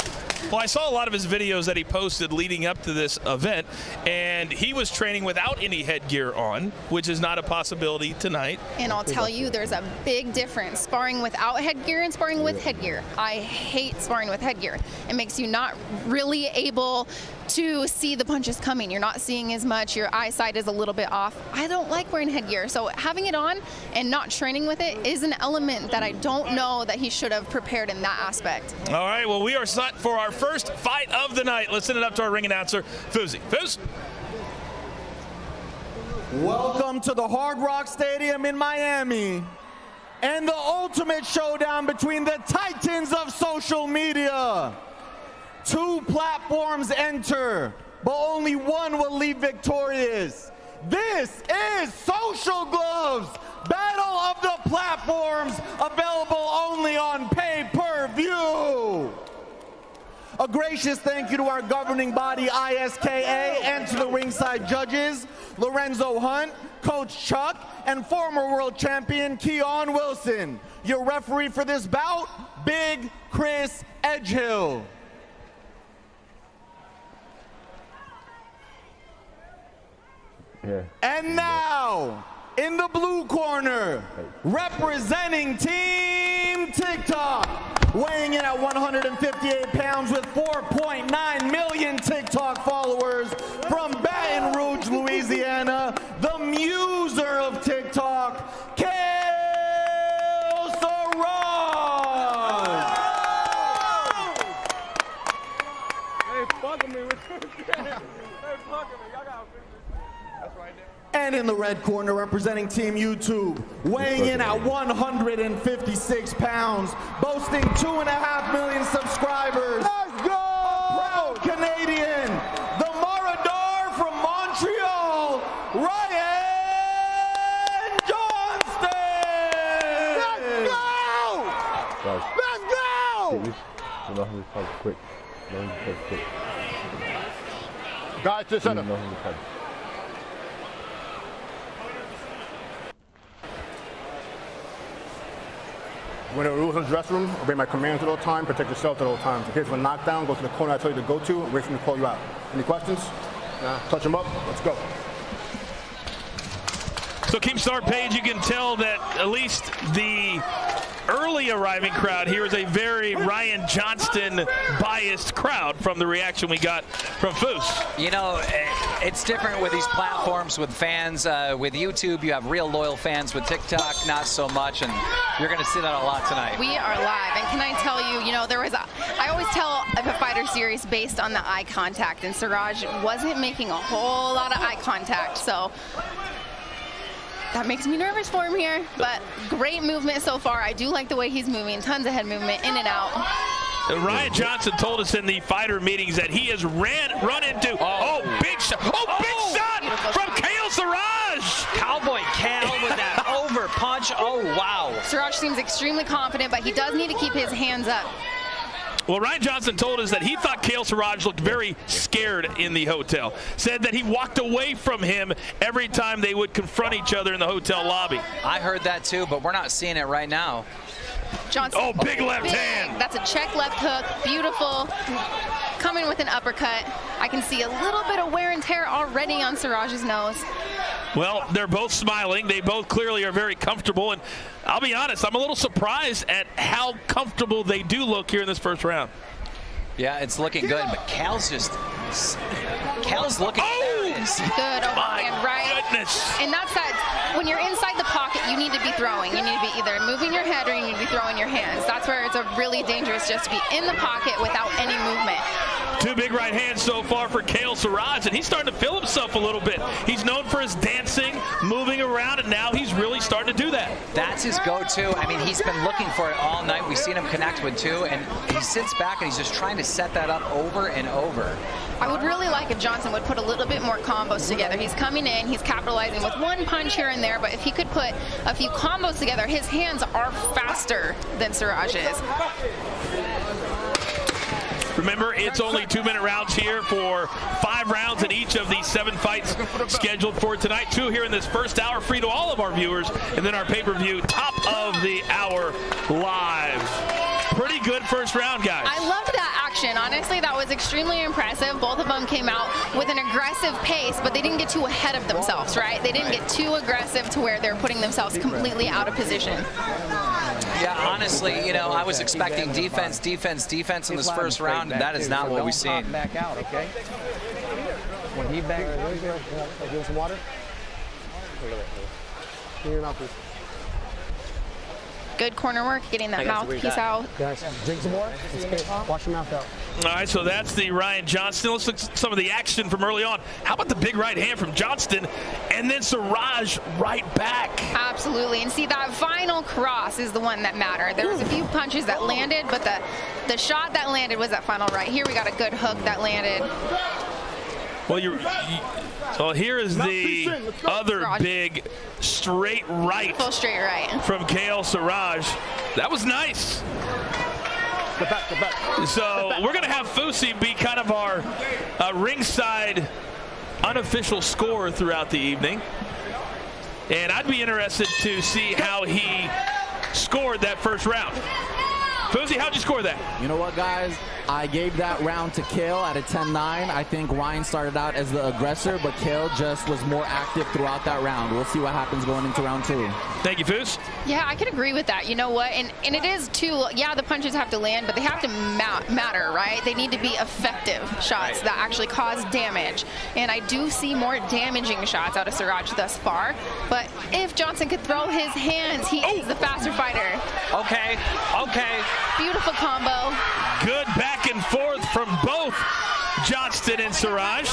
Well, I saw a lot of his videos that he posted leading up to this event, and he was training without any headgear on, which is not a possibility tonight. And I'll tell you, there's a big difference sparring without headgear and sparring with headgear. I hate sparring with headgear. It makes you not really able to see the punches coming. You're not seeing as much. Your eyesight is a little bit off. I don't like wearing headgear. So having it on and not training with it is an element that I don't know that he should have prepared in that aspect. All right, well, we are set for our first fight of the night. Let's send it up to our ring announcer, Fuzi. Fuz? Welcome to the Hard Rock Stadium in Miami and the ultimate showdown between the titans of social media. Two platforms enter, but only one will leave victorious. This is Social Gloves, Battle of the Platforms, available only on pay-per-view. A gracious thank you to our governing body, ISKA, and to the ringside judges, Lorenzo Hunt, Coach Chuck, and former world champion, Keon Wilson. Your referee for this bout, Big Chris Edgehill. Yeah. And now, in the blue corner, representing Team TikTok, weighing in at 158 pounds with 4.9 million TikTok followers from Baton Rouge, Louisiana, the muser of TikTok, Kale Siraj. Hey, fucking me with this. Hey, fucking me. Y'all got And in the red corner, representing Team YouTube, weighing in at 156 pounds, boasting 2.5 million subscribers. Let's go! A proud Canadian, the Maradar from quick. Guys to the center. When the rules in the dressing room, obey my commands at all times, protect yourself at all times. In case of a knockdown, go to the corner I tell you to go to, and wait for me to call you out. Any questions? Touch them up, let's go. So Keemstar Page, you can tell that at least the early arriving crowd here is a very Ryan Johnston biased crowd from the reaction we got from Foose. You know, it's different with these platforms with fans. With YouTube, you have real loyal fans. With TikTok, not so much, and you're going to see that a lot tonight. We are live, and can I tell you, you know, I always tell of a fighter series based on the eye contact, and Siraj wasn't making a whole lot of eye contact, so that makes me nervous for him here, but great movement so far. I do like the way he's moving. Tons of head movement, in and out. Ryan Johnson told us in the fighter meetings that he has run into, big shot. Big shot from Kale Siraj. Cowboy Cal with that over punch. Oh, wow. Siraj seems extremely confident, but he does need to keep his hands up. Well, Ryan Johnson told us that he thought Kale Siraj looked very scared in the hotel. Said that he walked away from him every time they would confront each other in the hotel lobby. I heard that too, but we're not seeing it right now. Johnson. Big left hand. That's a check left hook. Beautiful. Coming with an uppercut. I can see a little bit of wear and tear already on Siraj's nose. Well, they're both smiling. They both clearly are very comfortable. And I'll be honest, I'm a little surprised at how comfortable they do look here in this first round. Yeah, it's looking good, but Cal's looking hilarious. Good overhand right. Goodness. And that's that, when you're inside the pocket, you need to be throwing. You need to be either moving your head or you need to be throwing your hands. That's where it's really dangerous, just to be in the pocket without any movement. Two big right hands so far for Kale Siraj, and he's starting to feel himself a little bit. He's known for his dancing, moving around, and now he's really starting to do that. That's his go-to. I mean, he's been looking for it all night. We've seen him connect with two, and he sits back and he's just trying to set that up over and over. I would really like if Johnson would put a little bit more combos together. He's coming in, he's capitalizing with one punch here and there, but if he could put a few combos together, his hands are faster than Siraj's. Remember, it's only 2-minute rounds here for 5 rounds in each of these 7 fights scheduled for tonight. 2 here in this first hour, free to all of our viewers, and then our pay-per-view, top of the hour live. Pretty good first round, guys. I loved that action. Honestly, that was extremely impressive. Both of them came out with an aggressive pace, but they didn't get too ahead of themselves, right? They didn't get too aggressive to where they're putting themselves completely out of position. Yeah, honestly, you know, I was expecting defense in this first round, and that is not what we've seen. Back out, okay? When he back, give him some water. Clean your mouth, please. Good corner work, getting that mouthpiece out. Guys, drink some more. Wash your mouth out. All right, so that's the Ryan Johnston. Let's look at some of the action from early on. How about the big right hand from Johnston, and then Siraj right back? Absolutely, and see, that final cross is the one that mattered. There was a few punches that landed, but the shot that landed was that final right. Here we got a good hook that landed. Well, so here is the other big straight right. Full straight right. From Kale Siraj. That was nice. The back. So we're going to have Fousey be kind of our ringside unofficial scorer throughout the evening. And I'd be interested to see how he scored that first round. Fousey, how'd you score that? You know what, guys? I gave that round to Kale at a 10-9. I think Ryan started out as the aggressor, but Kale just was more active throughout that round. We'll see what happens going into round 2. Thank you, Foose. Yeah, I could agree with that. You know what? And it is, too, yeah, the punches have to land, but they have to matter, right? They need to be effective shots that actually cause damage. And I do see more damaging shots out of Siraj thus far. But if Johnson could throw his hands, he is the faster fighter. Okay. Beautiful combo. Good back and forth from both Johnston and Siraj.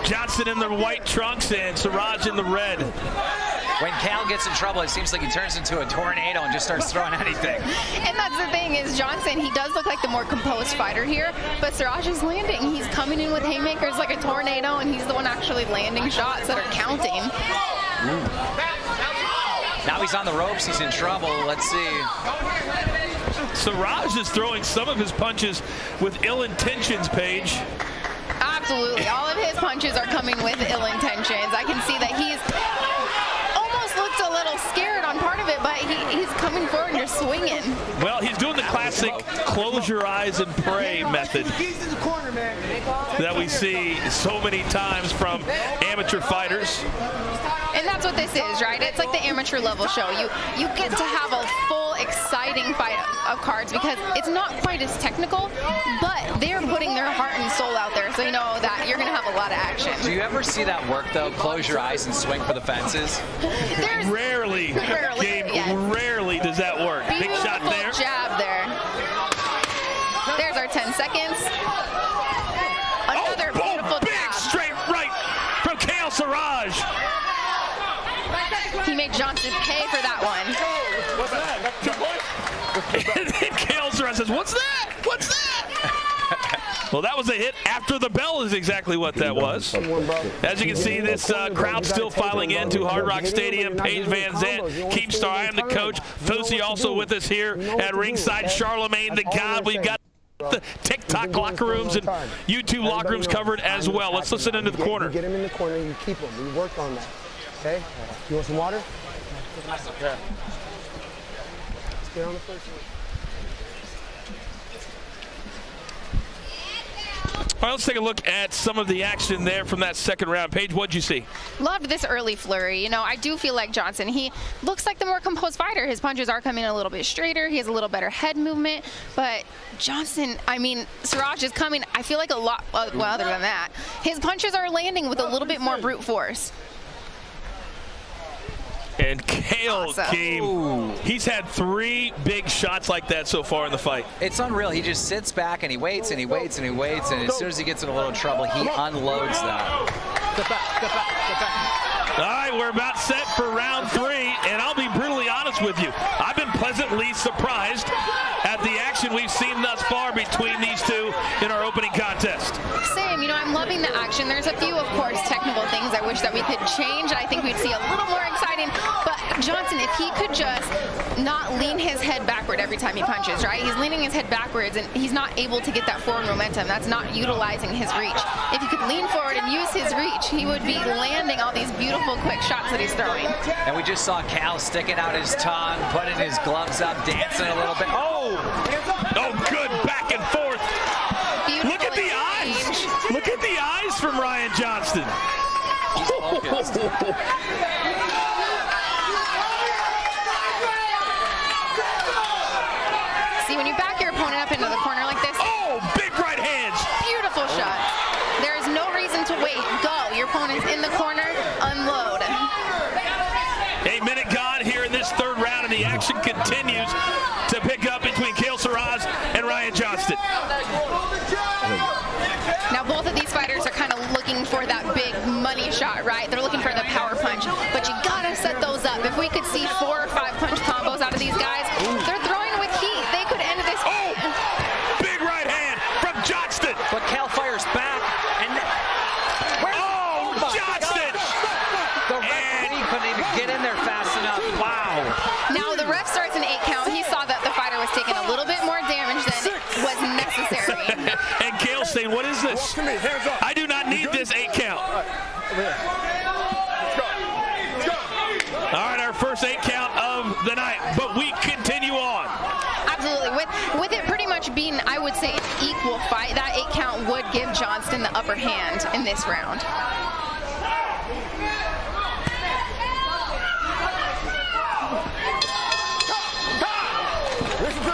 Johnston in the white trunks and Siraj in the red. When Cal gets in trouble, it seems like he turns into a tornado and just starts throwing anything. And that's the thing is Johnson, he does look like the more composed fighter here, but Siraj is landing. He's coming in with haymakers like a tornado, and he's the one actually landing shots that are counting. Now he's on the ropes. He's in trouble. Let's see. Siraj is throwing some of his punches with ill intentions, Paige. Absolutely. All of his punches are coming with ill intentions. I can see that he's almost looked a little scared on part of it, but he's coming forward and just swinging. Well, he's doing the classic close your eyes and pray method that we see so many times from amateur fighters. And that's what this is, right? It's like the amateur level show. You get to have a full, exciting fight of cards because it's not quite as technical, but they're putting their heart and soul out there, so you know that you're going to have a lot of action. Do you ever see that work, though? Close your eyes and swing for the fences? Rarely, Gabe, yes. Rarely does that work. Big shot there. Jab there. There's our 10 seconds. Another beautiful big jab. Straight right from Kale Siraj. He made Johnson pay for that one. What's that? And then Kale Siraj says, "What's that? What's that?" Well, that was a hit after the bell is exactly what that was. As you can see, this crowd still filing into Hard Rock Stadium. Paige Van Zandt, Keemstar, I am the coach. Fousey also with us here at ringside. Charlemagne the God. We've got the TikTok locker rooms and YouTube locker rooms covered as well. Let's listen into the corner. Get him in the corner, you keep him. We worked on that. Okay? You want some water? Yeah. Let's get on the first one. All right, let's take a look at some of the action there from that second round. Paige, what'd you see? Loved this early flurry. You know, I do feel like Johnson, he looks like the more composed fighter. His punches are coming a little bit straighter. He has a little better head movement. But Johnson, I mean, Siraj is coming, I feel like a lot, well, other than that, his punches are landing with a little bit more brute force. And Kale came. He's had 3 big shots like that so far in the fight. It's unreal. He just sits back and he waits and he waits and he waits, and as soon as he gets in a little trouble, he unloads that. All right, we're about set for round 3, and I'll be brutally honest with you. I've been pleasantly surprised at the action we've seen thus far between these two in our opening contest. Same, you know, I'm loving the action. There's a few, of course, technical things I wish that we could change. I think we'd see a little more exciting. But Johnson, if he could just not lean his head backward every time he punches, right? He's leaning his head backwards, and he's not able to get that forward momentum. That's not utilizing his reach. If he could lean forward and use his reach, he would be landing all these beautiful, quick shots that he's throwing. And we just saw Cal sticking out his tongue, putting his gloves up, dancing a little bit. Oh, good back and forth. Beautiful. Look at the eyes. Look at the eyes from Ryan Johnston. He's focused. See, when you back your opponent up into the corner like this. Oh, big right hands. Beautiful shot. There is no reason to wait. Go. Your opponent's in the corner. Unload. 8 minute gone here in this third round, and the action continues to pick up between Kale Siraj and Ryan Johnston. Now, both of these fighters are kind of looking for that big money shot, right? They're looking for the power punch, but you gotta set those up. If we could see 4 or 5 punch combos out of these guys, they're throwing with heat. They could end this. Oh, big right hand from Johnston. But Cal fires back, and Johnston! The referee couldn't even get in there fast enough. Wow. Now the ref starts an 8 count. He saw that the fighter was taking a little bit more damage than was necessary. And Kale's saying, what is this? I do not need this 8 count. All right, our first 8 count of the night, but we continue on. Absolutely. With it pretty much being, I would say, an equal fight, that 8 count would give Johnston the upper hand in this round.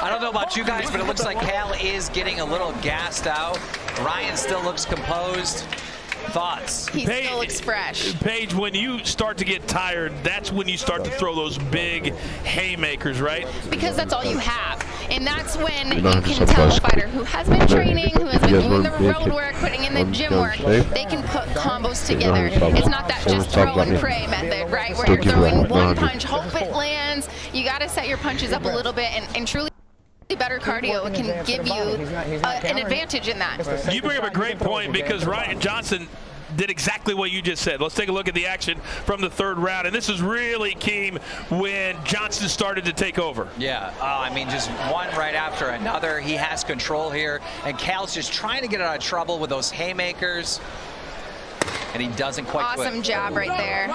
I don't know about you guys, but it looks like Cal is getting a little gassed out. Ryan still looks composed. Thoughts? He still looks fresh. Paige, when you start to get tired, that's when you start to throw those big haymakers, right? Because that's all you have. And that's when you can tell a fighter who has been training, who has been doing the road work, putting in the gym work, they can put combos together. It's not that just throw and pray method, right? Where you're throwing one punch, hope it lands. You got to set your punches up a little bit and truly better cardio can give you an advantage in that. You bring up a great point because Ryan Johnson did exactly what you just said. Let's take a look at the action from the third round. And this is really key when Johnson started to take over. Yeah, I mean, just one right after another. He has control here. And Cal's just trying to get out of trouble with those haymakers. And he doesn't quite quit. Awesome jab right there.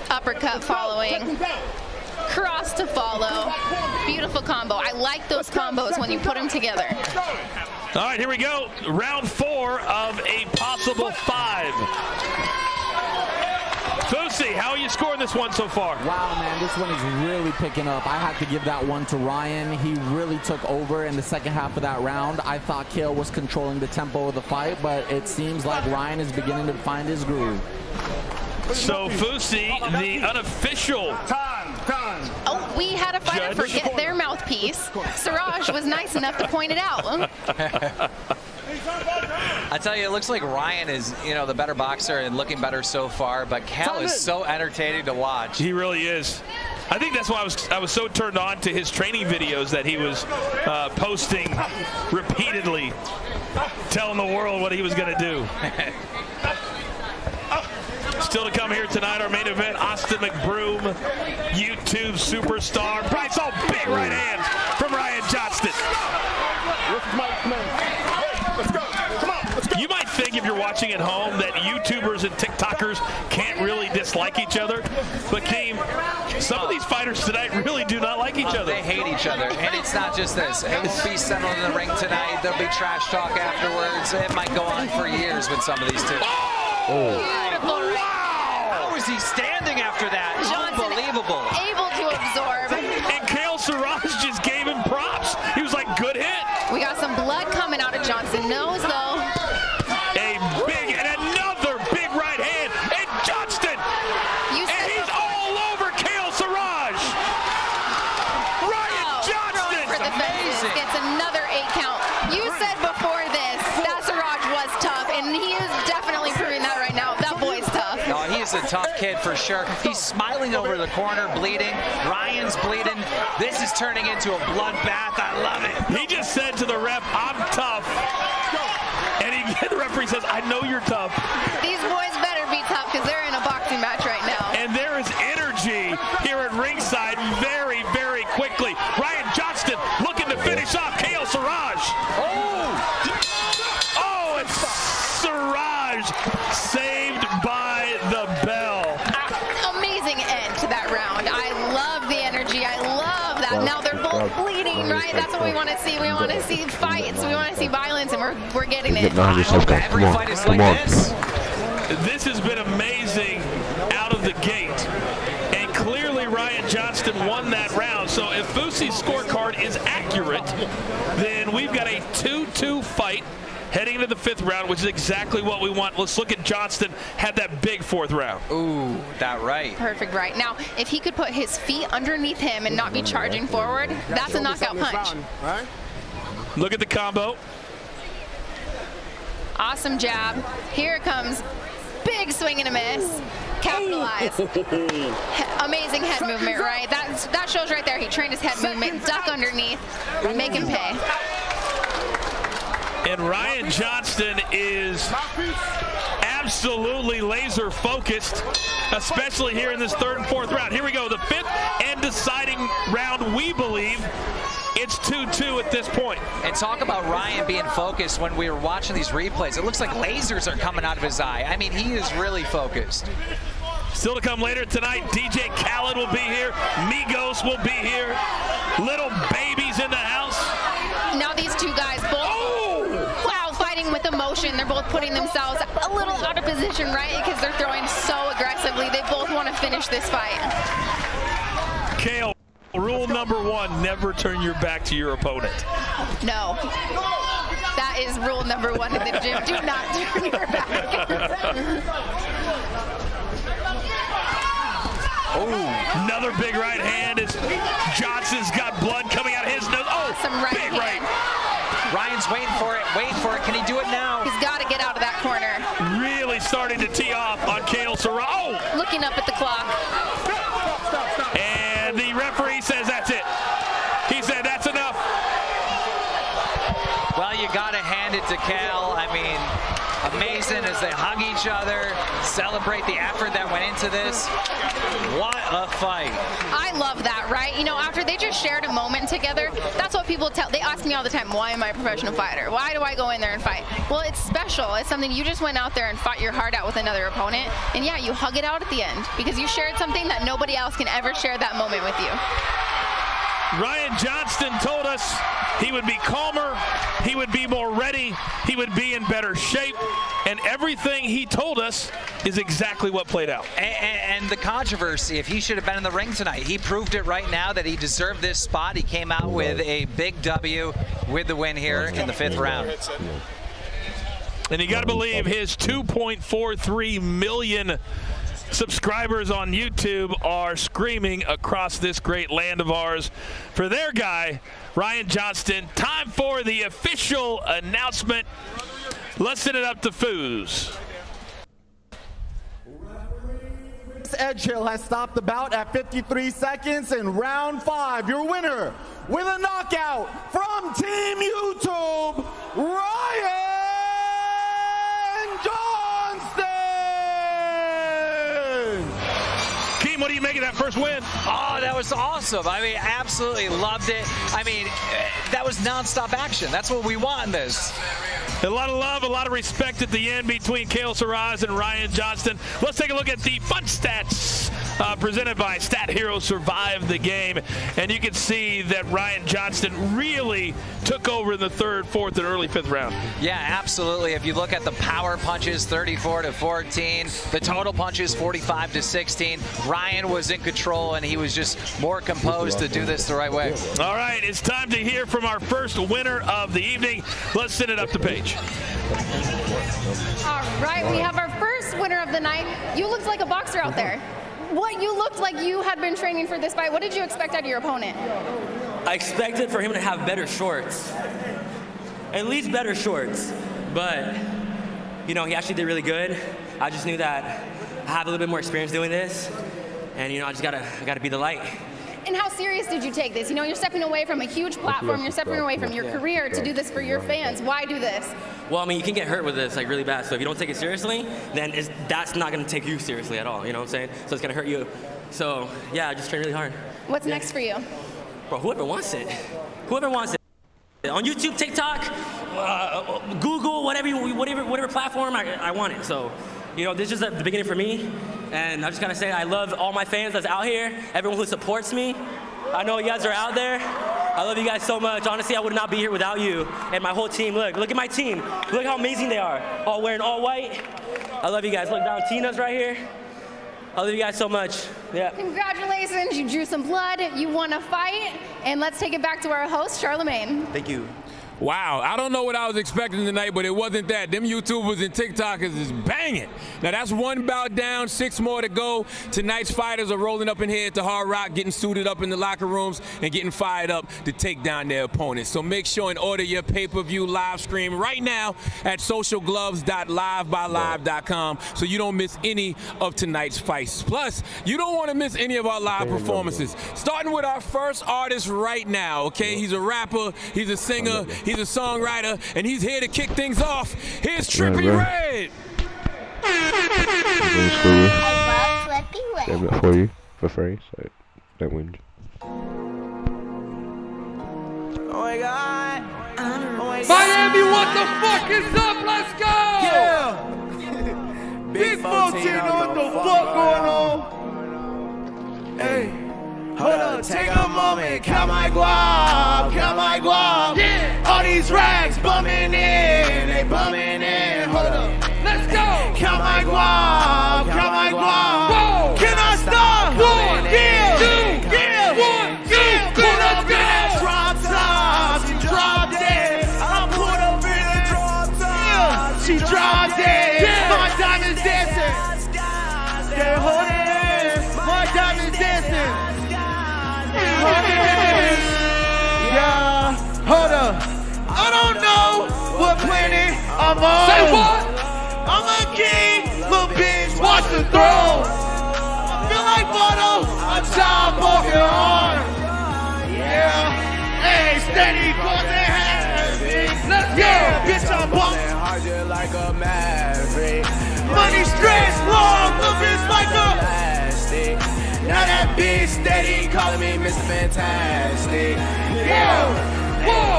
Uppercut following. Cross to follow. Beautiful combo. I like those combos when you put them together. All right, here we go. Round 4 of a possible 5. Fousey, how are you scoring this one so far? Wow, man, this one is really picking up. I had to give that one to Ryan. He really took over in the second half of that round. I thought Kale was controlling the tempo of the fight, but it seems like Ryan is beginning to find his groove. So Fousey, the unofficial Oh, we had a fighter forget their mouthpiece. Siraj was nice enough to point it out. I tell you, it looks like Ryan is, you know, the better boxer and looking better so far, but Cal is so entertaining to watch. He really is. I think that's why I was so turned on to his training videos that he was posting repeatedly, telling the world what he was going to do. Still to come here tonight, our main event, Austin Mcbroom, YouTube superstar. Bryce, big right hands from Ryan Johnston. You might think if you're watching at home that YouTubers and TikTokers can't really dislike each other, but Keem, some of these fighters tonight really do not like each other. They hate each other, and it's not just this. It will be settled in the ring tonight. There'll be trash talk afterwards. It might go on for years with some of these two. Beautiful. How is he standing after that? Johnson Unbelievable. Able to absorb. And Kale Siraj just gave him props. He was like, good hit. We got some blood coming out of Johnson's nose, though. A big and another big right hand. And Johnston. And he's all over Kale Siraj. Ryan Johnston. For the fences, gets another 8 count. You said before this that Siraj was tough, and he is definitely proving that right now. That boy's tough. No, he is a tough kid for sure. He's smiling over the corner, bleeding. Ryan's bleeding. This is turning into a bloodbath. I love it. He just said to the ref, I'm tough. And the referee says, I know you're tough. These boys better be tough because they're in a boxing match right now. And there is energy here at ringside very, very quickly. Ryan Johnston looking to finish off Kale Siraj. Oh, and Siraj saved by the bell. Amazing end to that round. I love the energy. I love that. Now they're both bleeding, right? That's what we want to see. We want to see fights. We want to see violence, and we're getting it. Every fight is like this. This has been amazing out of the gate. And clearly Ryan Johnston won that round. So if Fousey's scorecard is accurate, then we've got a 2-2 fight heading into the 5th round, which is exactly what we want. Let's look at Johnston. Had that big 4th round. Ooh, that right. Perfect right. Now, if he could put his feet underneath him and not be charging forward, that's a knockout punch. Look at the combo. Awesome jab. Here it comes. Big swing and a miss. Capitalize. Amazing head movement, right? That shows right there. He trained his head movement. Duck underneath. Make him pay. And Ryan Johnston is absolutely laser focused, especially here in this 3rd and 4th round. Here we go, the 5th and deciding round, we believe. It's 2-2 at this point. And talk about Ryan being focused. When we were watching these replays, it looks like lasers are coming out of his eye. I mean, he is really focused. Still to come later tonight, DJ Khaled will be here. Migos will be here. Little Baby's in the house. Now these two guys both, wow, fighting with emotion. They're both putting themselves a little out of position, right? Because they're throwing so aggressively. They both want to finish this fight. Kale, rule number 1, never turn your back to your opponent. No. That is rule number 1 in the gym. Do not turn your back. Oh, another big right hand as Johnson's got blood coming out of his nose. Oh, awesome right big hand. Ryan's waiting for it. Can he do it now? He's got to get out of that corner. Really starting to tee off on Kale Siraj. Oh! Looking up at the clock. And the referee says that's it. He said that's enough. Well, you got to hand it to Cal. I mean, amazing as they hug each other, celebrate the effort that went into this. What a fight. I love that, right? You know, after they just shared a moment together, that's what people tell. They ask me all the time, why am I a professional fighter? Why do I go in there and fight? Well, it's special. It's something you just went out there and fought your heart out with another opponent. And yeah, you hug it out at the end because you shared something that nobody else can ever share that moment with you. Ryan Johnston told us he would be calmer, he would be more ready, he would be in better shape, and everything he told us is exactly what played out. And the controversy, if he should have been in the ring tonight, he proved it right now that he deserved this spot. He came out with a big W with the win here in the 5th round. And you got to believe his 2.43 million subscribers on YouTube are screaming across this great land of ours for their guy, Ryan Johnston. Time for the official announcement. Let's send it up to Foos. Edgehill has stopped the bout at 53 seconds in round 5. Your winner with a knockout from Team YouTube, Ryan Johnston! Keem, what do you make of that first win? Oh, that was awesome. I mean, absolutely loved it. I mean, that was nonstop action. That's what we want in this. A lot of love, a lot of respect at the end between Kale Saraz and Ryan Johnston. Let's take a look at the fun stats presented by Stat Hero Survive the Game. And you can see that Ryan Johnston really took over in the 3rd, 4th, and early 5th round. Yeah, absolutely. If you look at the power punches, 34-14, the total punches, 45-16, Ryan was in control, and he was just more composed to do this the right way. All right, it's time to hear from our first winner of the evening. Let's send it up to Paige. All right, we have our first winner of the night. You looked like a boxer out there. You looked like you had been training for this fight. What did you expect out of your opponent? I expected for him to have better shorts. At least better shorts. But, you know, he actually did really good. I just knew that I have a little bit more experience doing this. And, you know, I gotta be the light. And how serious did you take this? You know, you're stepping away from a huge platform, you're stepping away from your career to do this for your fans. Why do this? Well, I mean, you can get hurt with this, like, really bad. So if you don't take it seriously, then that's not going to take you seriously at all, you know what I'm saying? So it's going to hurt you. So, yeah, I just train really hard. What's next for you? Bro, whoever wants it. Whoever wants it. On YouTube, TikTok, Google, whatever platform, I want it. So, you know, this is just the beginning for me. And I just got to say, I love all my fans that's out here, everyone who supports me. I know you guys are out there. I love you guys so much. Honestly, I would not be here without you and my whole team. Look at my team. Look how amazing they are. All wearing all white. I love you guys. Look, Valentina's right here. I love you guys so much. Yeah. Congratulations, you drew some blood, you won a fight, and let's take it back to our host, Charlemagne. Thank you. Wow, I don't know what I was expecting tonight, but it wasn't that. Them YouTubers and TikTokers is banging. Now, that's one bout down, 6 more to go. Tonight's fighters are rolling up in here at the Hard Rock, getting suited up in the locker rooms and getting fired up to take down their opponents. So make sure and order your pay-per-view live stream right now at socialgloves.livebylive.com so you don't miss any of tonight's fights. Plus, you don't want to miss any of our live performances. Starting with our first artist right now, okay? He's a rapper, he's a singer, he's a songwriter, and he's here to kick things off. Here's Trippy Red. I love Trippy Red. Give it for you for free, so don't win. Oh my God. Miami, what the fuck is up? Let's go! Yeah! Big 14, know what the fuck going on? Hey. Hold up, take a moment, count my guap, yeah. All these rags bumming in, they bumming in. Hold up, let's go. Count my guap, whoa. Can I stop? 1, yeah, 2, yeah, 1, 2, put up in that drop top, she dropped it. I put up in the drop top, she dropped it. Yeah. My diamond's dancing, yeah, hold it, my diamond's dancing. Yeah, hold up. I don't know what planet I'm on. Say what? I'm a king, little bitch, watch the throne. I feel like Bono, I chop off your arm. Yeah, hey, steady, cause it has. Let's go. Yeah, bitch, I'm bumping hard just like a man. calling me Mr. Fantastic. Yeah.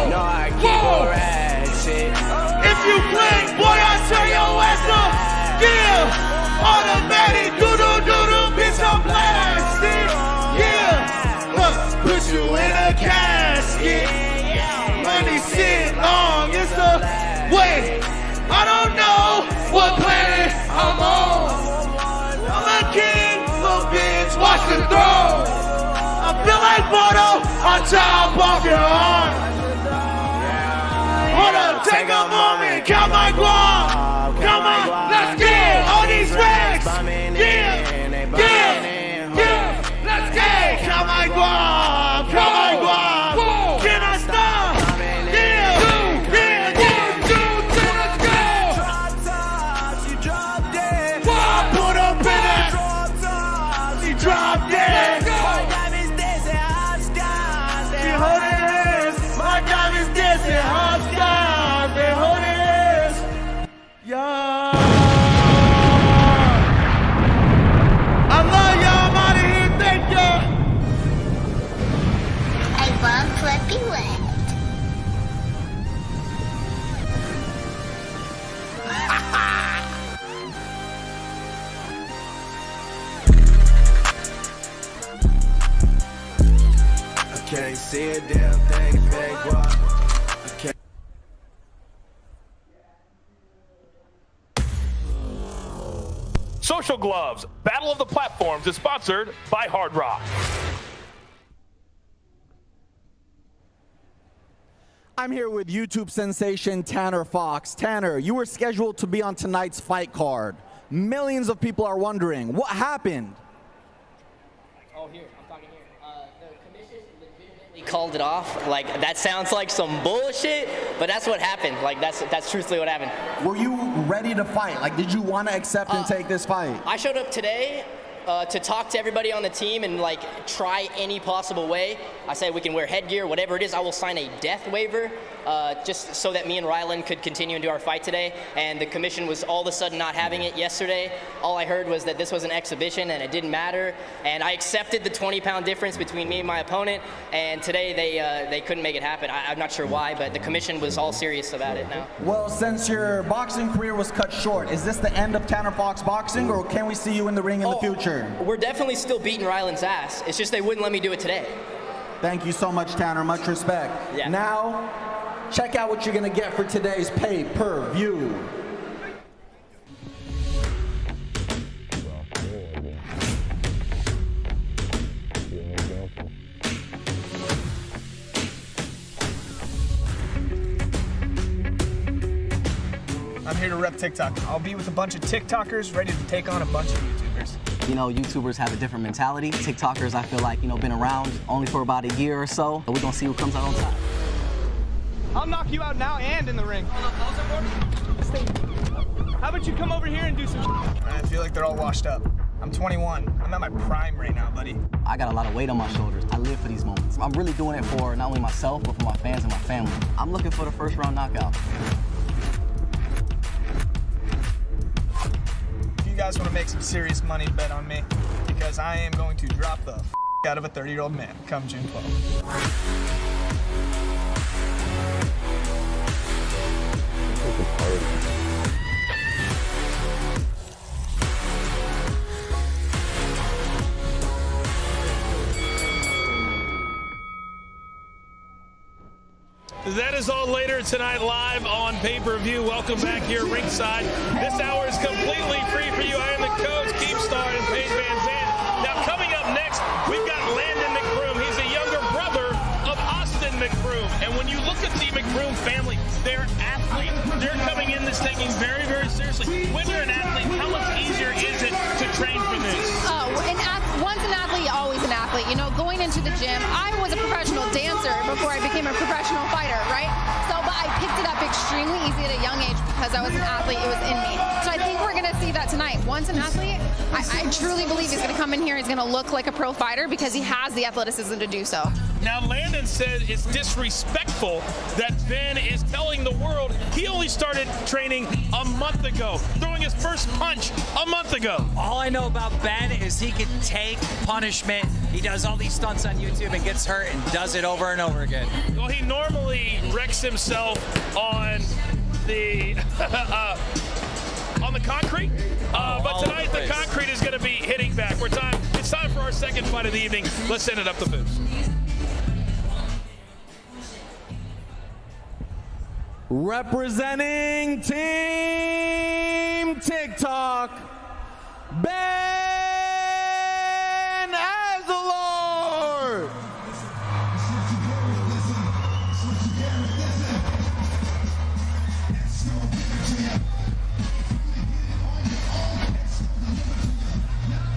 No, I keep a ratchet. If you blink, boy, I turn your ass up. Yeah. Automatic, doo-doo-doo-doo, bitch, I'm blasted. Yeah. Put you in a casket. Money sit long, it's the way. I don't know what planet I'm on. I'm a king, little bitch, watch the throne. I feel like Bono on top of your arm. Hold up, take a moment, count my guap. Come on, let's get all these racks. Yeah, let's get. Count my guap, count my guap. Can I stop? Drop dead. My diamonds dancing hopscotch. They hold it. My diamonds dancing hopscotch. They hold it. Yeah. I love y'all. I'm out of here. Thank you. I love Flippy Wet. Can't see a damn thing, big boy. Social Gloves, Battle of the Platforms is sponsored by Hard Rock. I'm here with YouTube sensation Tanner Fox. Tanner, you were scheduled to be on tonight's fight card. Millions of people are wondering, what happened? Oh, here, I'm talking here. The commission legitimately called it off. Like, that sounds like some bullshit, but that's what happened. Like, that's truthfully what happened. Were you ready to fight? Like, did you want to accept and take this fight? I showed up today to talk to everybody on the team and like try any possible way. I said we can wear headgear, whatever it is. I will sign a death waiver just so that me and Rylan could continue and do our fight today. And the commission was all of a sudden not having it yesterday. All I heard was that this was an exhibition and it didn't matter. And I accepted the 20-pound difference between me and my opponent. And today they couldn't make it happen. I'm not sure why, but the commission was all serious about it now. Well, since your boxing career was cut short, is this the end of Tanner Fox boxing, or can we see you in the ring in the future? We're definitely still beating Rylan's ass. It's just they wouldn't let me do it today. Thank you so much, Tanner. Much respect. Yeah. Now, check out what you're going to get for today's pay-per-view. I'm here to rep TikTok. I'll be with a bunch of TikTokers ready to take on a bunch of YouTubers. You know, YouTubers have a different mentality. TikTokers, I feel like, you know, been around only for about a year or so. But we're gonna see who comes out on top. I'll knock you out now and in the ring. How about you come over here and do some I feel like they're all washed up. I'm 21. I'm at my prime right now, buddy. I got a lot of weight on my shoulders. I live for these moments. I'm really doing it for not only myself, but for my fans and my family. I'm looking for the first round knockout. If you guys want to make some serious money, bet on me, because I am going to drop the out of a 30-year-old man come June 12th. That is all later tonight, live on pay-per-view. Welcome back here ringside. This hour is completely free for you. I am the coach, Keemstar, and Paige Van Zandt. Now, coming up next, we've got Landon Mcbroom. He's a younger brother of Austin Mcbroom. And when you look at the Mcbroom family, they're athletes. They're coming in this taking very, very seriously. When you're an athlete, how much easier is it to train for this? Once an athlete, always an athlete. You know, going into the gym, I was a professional dancer before I became a professional fighter, right? So, but I picked it up extremely easy at a young age because I was an athlete. It was in me. So I think we're going to see that tonight. Once an athlete, I truly believe he's going to come in here. He's going to look like a pro fighter because he has the athleticism to do so. Now, Landon said it's disrespectful that Ben is telling the world he only started training a month ago, throwing his first punch a month ago. All I know about Ben is he can take punishment. He does all these stunts on YouTube and gets hurt and does it over and over again. Well, he normally wrecks himself on the on the concrete, but tonight the concrete is going to be hitting back. It's time for our second fight of the evening. Let's send it up the booth. Representing Team TikTok, Ben Azalord.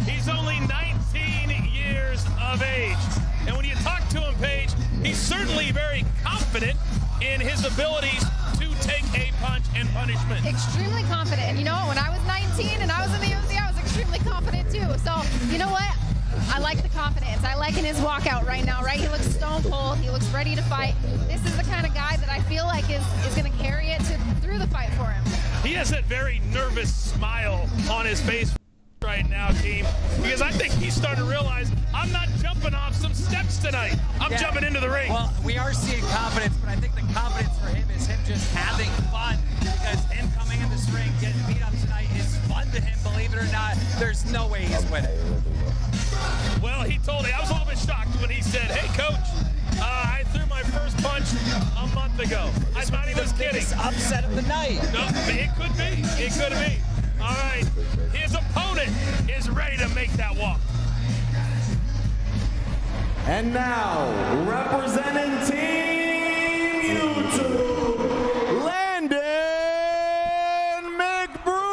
He's only 19 years of age. And when you talk to him, Paige, he's certainly very confident in his abilities to take a punch and punishment. Extremely confident. And you know what? When I was 19 and I was in the UFC, I was extremely confident too. So, you know what? I like the confidence. I like in his walkout right now, right? He looks stone cold. He looks ready to fight. This is the kind of guy that I feel like is going to carry it through the fight for him. He has that very nervous smile on his face right now, team, because I think he's starting to realize I'm not jumping off some steps tonight. I'm jumping into the ring. Well, we are seeing confidence, but I think the confidence for him is him just having fun, because him coming in this ring, getting beat up tonight is fun to him, believe it or not. There's no way he's winning. Well, he told me, I was a little bit shocked when he said, hey, coach, I threw my first punch a month ago. I thought he was kidding. Upset of the night. No, it could be. It could be. All right, his opponent is ready to make that walk. And now, representing Team YouTube, Landon Mcbroom.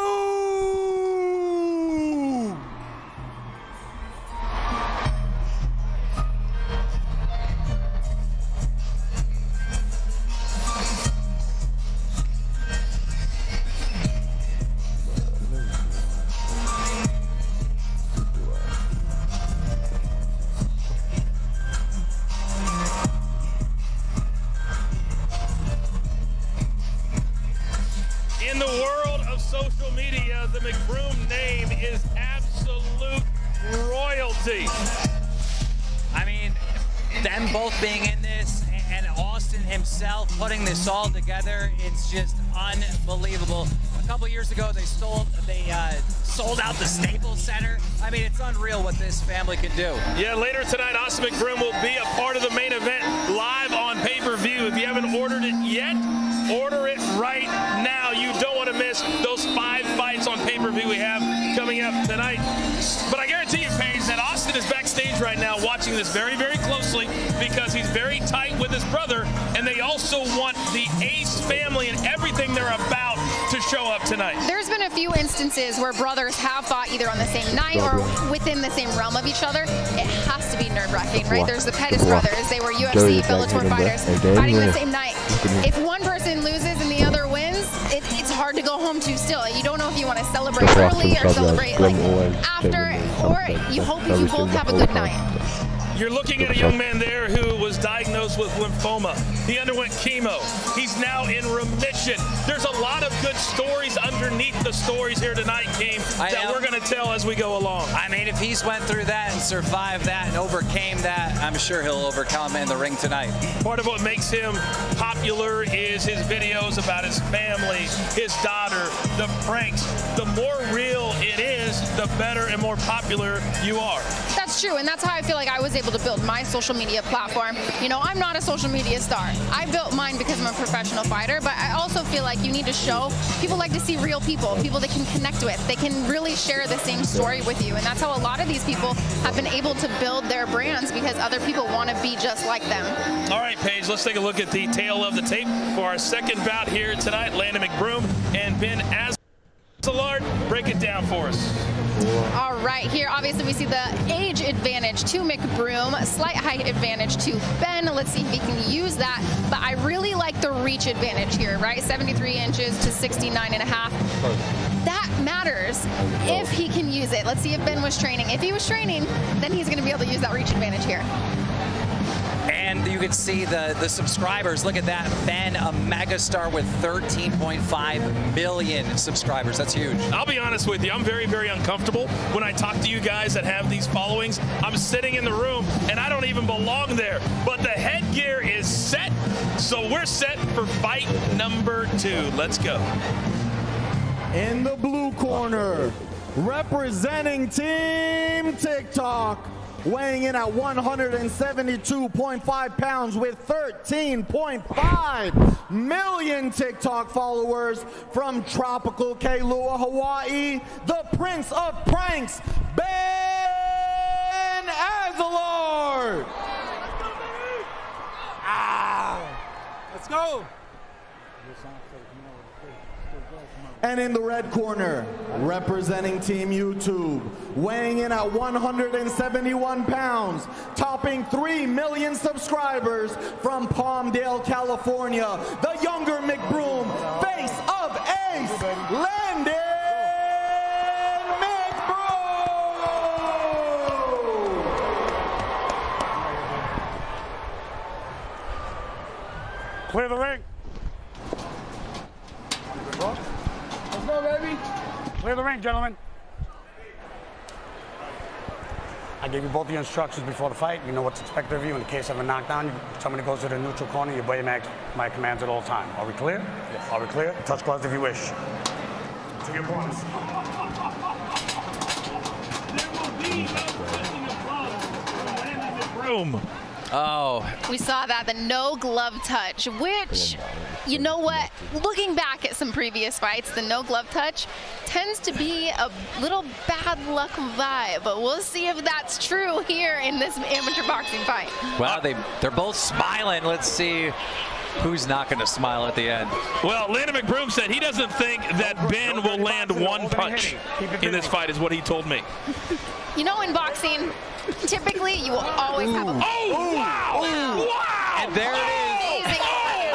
In the world of social media, the Mcbroom name is absolute royalty. I mean, them both being in this and Austin himself putting this all together, it's just unbelievable. A couple years ago, they sold out the Staples Center. I mean, it's unreal what this family can do. Yeah, later tonight, Austin Mcbroom will be a part of the main event live on pay-per-view. If you haven't ordered it yet, order it right now. You don't want to miss those 5 fights on pay-per-view we have coming up tonight. But I guarantee you, Paige, that Austin is backstage right now watching this very, very closely, because he's very tight with his brother, and they also want the Ace family and everything they're about to show up tonight. There's been a few instances where brothers have fought either on the same night or within the same realm of each other. It has to be nerve-wracking, right? There's the Pettis brothers. They were UFC, Bellator fighters fighting the same night. If one person loses and the other wins, it's hard to go home to still. You don't know if you want to celebrate early or celebrate like after, or you hope you both have a good night. You're looking at a young man there who was diagnosed with lymphoma. He underwent chemo. He's now in remission. There's a lot of good stories underneath the stories here tonight, team, that we're going to tell as we go along. I mean, if he's went through that and survived that and overcame that, I'm sure he'll overcome in the ring tonight. Part of what makes him popular is his videos about his family, his daughter, the pranks. The more real it is, the better and more popular you are. That's true, and that's how I feel like I was able to build my social media platform. You know, I'm not a social media star. I built mine because I'm a professional fighter, but I also feel like you need to show people like to see real people they can connect with. They can really share the same story with you, and that's how a lot of these people have been able to build their brands, because other people want to be just like them. All right, Paige, let's take a look at the tail of the tape for our second bout here tonight. Landon Mcbroom and Ben Azalord. Break it down for us. All right, here obviously we see the age advantage to Mcbroom, slight height advantage to Ben. Let's see if he can use that. But I really like the reach advantage here, right? 73 inches to 69 and a half. That matters if he can use it. Let's see if Ben was training. If he was training, then he's going to be able to use that reach advantage here. And And you can see the subscribers. Look at that. Ben, a megastar with 13.5 million subscribers. That's huge. I'll be honest with you. I'm very, very uncomfortable when I talk to you guys that have these followings. I'm sitting in the room, and I don't even belong there. But the headgear is set, so we're set for fight number 2. Let's go. In the blue corner, representing Team TikTok, weighing in at 172.5 pounds with 13.5 million TikTok followers from tropical Kailua, Hawaii, the Prince of Pranks, Ben Azalard. Let's go. And in the red corner, representing Team YouTube, weighing in at 171 pounds, topping 3 million subscribers from Palmdale, California, the younger Mcbroom, face of Ace, Landon Mcbroom! Clear the ring. Let's go, baby. Clear the ring, gentlemen. I gave you both the instructions before the fight. You know what's expected of you. In the case of a knockdown, somebody goes to the neutral corner, you obey my commands at all times. Are we clear? Yes. Are we clear? Touch gloves if you wish. To your corners. There will be no touching of gloves from Landon McBroom. Oh. We saw that, the no glove touch, which, you know what, looking back at some previous fights, the no glove touch tends to be a little bad luck vibe, but we'll see if that's true here in this amateur boxing fight. Well, they're both smiling. Let's see who's not going to smile at the end. Well, Landon McBroom said he doesn't think that Ben will land one punch in this fight, is what he told me. You know, in boxing, typically you will always have a... Oh, wow! Wow! And there it is. Amazing.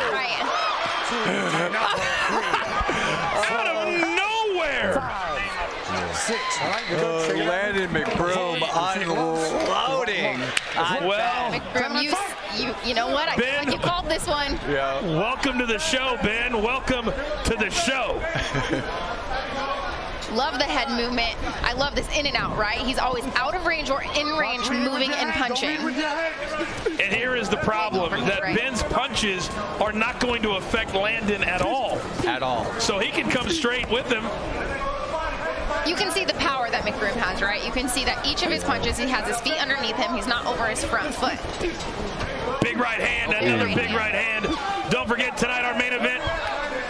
Right. Out of nowhere! 6. Landon McBroom unloading. Well, McBroom, you know what? I feel like you called this one. Yeah. Welcome to the show, Ben. Welcome to the show. Love the head movement. I love this in and out, right? He's always out of range or in range, moving and punching. And here is the problem, that Ben's punches are not going to affect Landon at all. At all. So he can come straight with him. You can see the power that McBroom has, right? You can see that each of his punches, he has his feet underneath him. He's not over his front foot. Big right hand, another big right hand. Don't forget tonight our main event,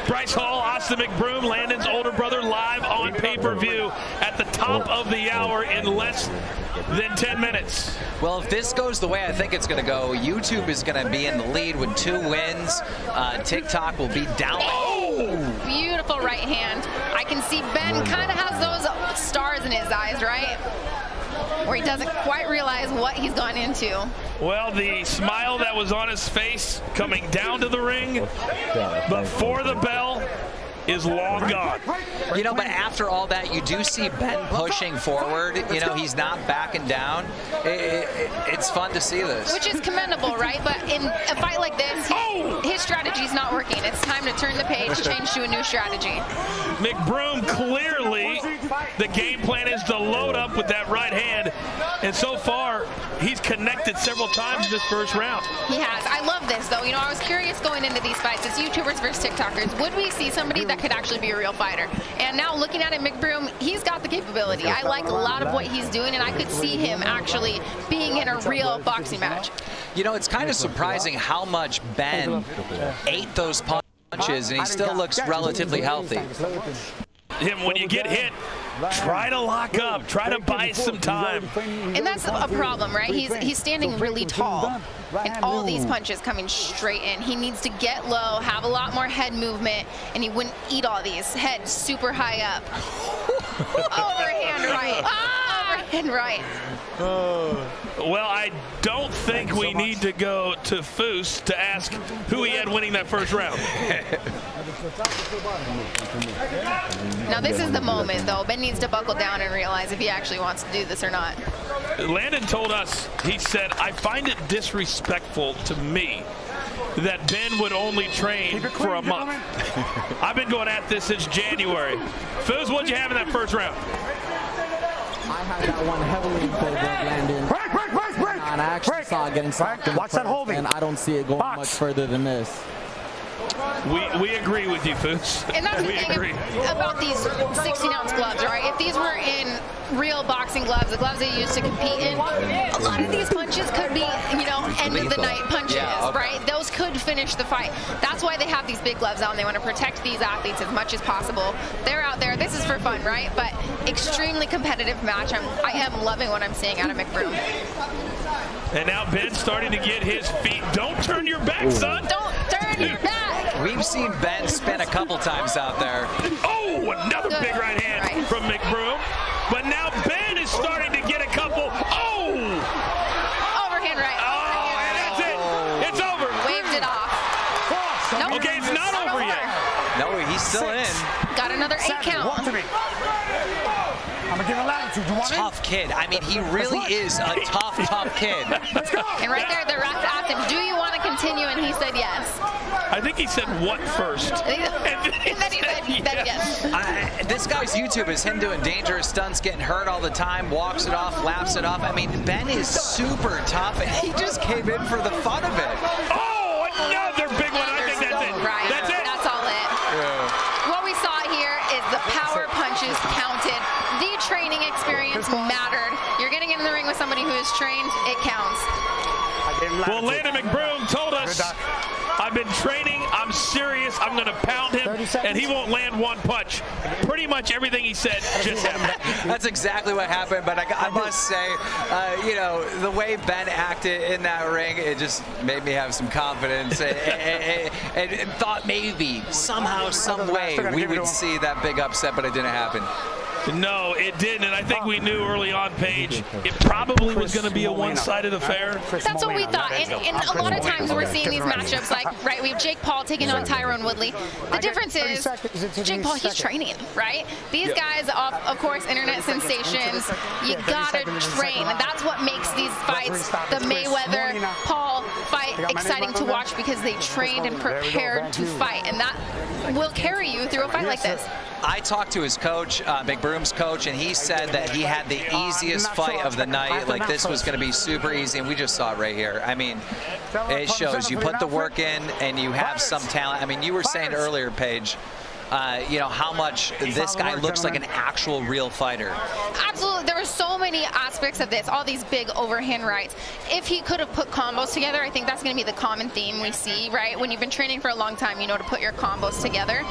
Bryce Hall, Austin McBroom, Landon's older brother, live on pay-per-view at the top of the hour in less than 10 minutes. Well, if this goes the way I think it's going to go, YouTube is going to be in the lead with 2 wins. TikTok will be down. Oh! Beautiful right hand. I can see Ben kind of has those stars in his eyes, right? Where he doesn't quite realize what he's gone into. Well, the smile that was on his face coming down to the ring before the bell is long gone. You know, but after all that, you do see Ben pushing forward. You know, he's not backing down. It's fun to see this. Which is commendable, right? But in a fight like this, his strategy's not working. It's time to turn the page, change to a new strategy. McBroom, clearly, the game plan is to load up with that right hand. And so far, he's connected several times in this first round. He has. I love this, though. You know, I was curious going into these fights. It's YouTubers versus TikTokers. Would we see somebody that could actually be a real fighter? And now looking at it, McBroom, he's got the capability. I like a lot of what he's doing, and I could see him actually being in a real boxing match. You know, it's kind of surprising how much Ben ate those punches, and he still looks relatively healthy. When you get hit, try to lock up, try to buy some time. And that's a problem, right? He's standing really tall, and all these punches coming straight in. He needs to get low, have a lot more head movement, and he wouldn't eat all these. Head super high up. Overhand right. And right. Well, I don't think we need to go to Foose to ask who he had winning that first round. Now this is the moment, though. Ben needs to buckle down and realize if he actually wants to do this or not. Landon told us, he said, I find it disrespectful to me that Ben would only train for a month. I've been going at this since January. Foose, what'd you have in that first round? I had that one heavily in favor of Landon. And I actually saw it getting stopped in the first, and I don't see it going much further than this. We agree with you, Foose. And that's the thing about these 16-ounce gloves, right? If these were in real boxing gloves, the gloves they use to compete in, a lot of these punches could be, you know, end-of-the-night punches, right? Those could finish the fight. That's why they have these big gloves on. They want to protect these athletes as much as possible. They're out there. This is for fun, right? But extremely competitive match. I am loving what I'm seeing out of Mcbroom. And now Ben's starting to get his feet. Don't turn your back, son. Don't turn your back. We've seen Ben spin a couple times out there. Oh, another big right hand from Mcbroom. But now Ben is starting to get a couple. Oh! Overhand right. Oh, and that's it. It's over. Waved it off. Nope. Okay, it's not over yet. No, he's still in. Got another 8 count. Walk to me. I'm gonna give him latitude. You want Tough kid. I mean, he really is a tough kid. Let's go. And right there, the ref asked him, do you want to continue? And he said yes. I think he said what first? And then he said yes. This guy's YouTube is him doing dangerous stunts, getting hurt all the time, walks it off, laughs it off. I mean, Ben is super tough, and he just came in for the fun of it. Oh, another big one. I think that's it. Right. That's it. That's all it. Yeah. What we saw here is the power punches counted. The training experience mattered. You're getting in the ring with somebody who is trained, it counts. Well, Landon Mcbroom told us, I've been training, I'm serious, I'm going to pound him, and he won't land one punch. Pretty much everything he said just happened. That's exactly what happened, but I must say, you know, the way Ben acted in that ring, it just made me have some confidence and thought maybe, somehow, some way, we would see that big upset, but it didn't happen. No, it didn't, and I think we knew early on, Paige, it probably was going to be a one-sided affair. That's what we thought, and a lot of times we're seeing these matchups, like, right, we have Jake Paul taking on Tyrone Woodley. The difference is, Jake Paul, he's training, right? These guys, of course, internet sensations, you gotta train, and that's what makes these fights, the Mayweather-Paul fight, exciting to watch because they trained and prepared to fight, and that will carry you through a fight like this. I talked to his coach, Mcbroom's coach, and he said that he had the easiest fight of the night. Like, this was going to be super easy, and we just saw it right here. I mean, it shows you put the work in and you have some talent. I mean, you were saying earlier, Paige, you know, how much this guy looks like an actual real fighter. Absolutely. There were so many aspects of this, all these big overhand rights. If he could have put combos together, I think that's going to be the common theme we see, right? When you've been training for a long time, you know to put your combos together.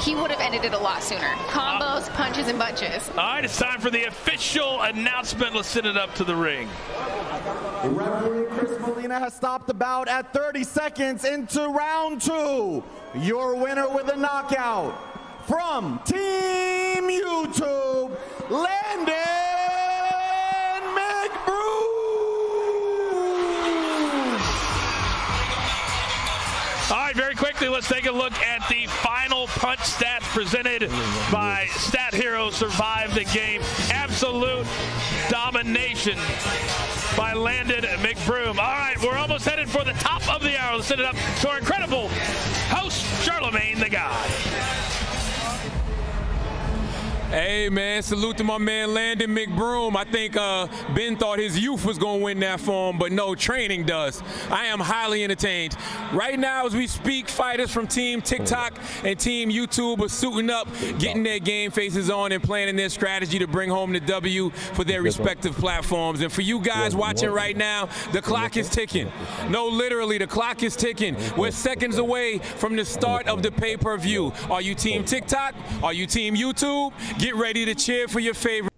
He would have ended it a lot sooner. Combos, punches, and bunches. All right, it's time for the official announcement. Let's send it up to the ring. Referee Chris Molina has stopped the bout at 30 seconds into round 2. Your winner with a knockout from Team YouTube, Landon Mcbroom. All right, very quickly, let's take a look at the final punch stats presented by Stat Hero Survive the Game. Absolute domination by Landon Mcbroom. All right, we're almost headed for the top of the hour. Let's send it up to our incredible host, Charlemagne the God. Hey, man, salute to my man Landon Mcbroom. I think Ben thought his youth was going to win that for him, but no, training does. I am highly entertained. Right now, as we speak, fighters from Team TikTok and Team YouTube are suiting up, getting their game faces on and planning their strategy to bring home the W for their respective platforms. And for you guys watching right now, the clock is ticking. No, literally, the clock is ticking. We're seconds away from the start of the pay-per-view. Are you Team TikTok? Are you Team YouTube? Get ready to cheer for your favorite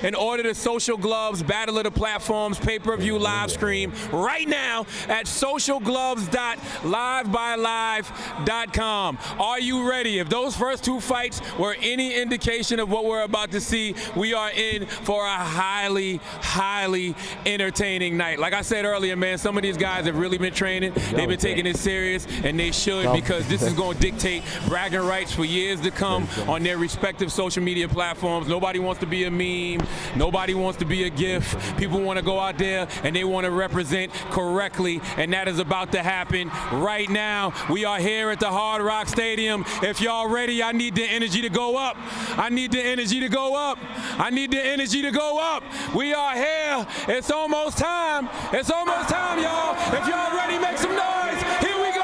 and order the Social Gloves Battle of the Platforms pay-per-view live stream right now at socialgloves.livebylive.com. Are you ready? If those first 2 fights were any indication of what we're about to see, we are in for a highly, highly entertaining night. Like I said earlier, man, some of these guys have really been training. They've been taking it serious, and they should, because this is going to dictate bragging rights for years to come on their respective social media platforms. Nobody wants to be a meme. Nobody wants to be a GIF. People want to go out there and they want to represent correctly, and that is about to happen right now. We are here at the Hard Rock Stadium. If y'all ready, I need the energy to go up. I need the energy to go up. I need the energy to go up. We are here. It's almost time. It's almost time, y'all. If y'all ready, make some noise. Here we go.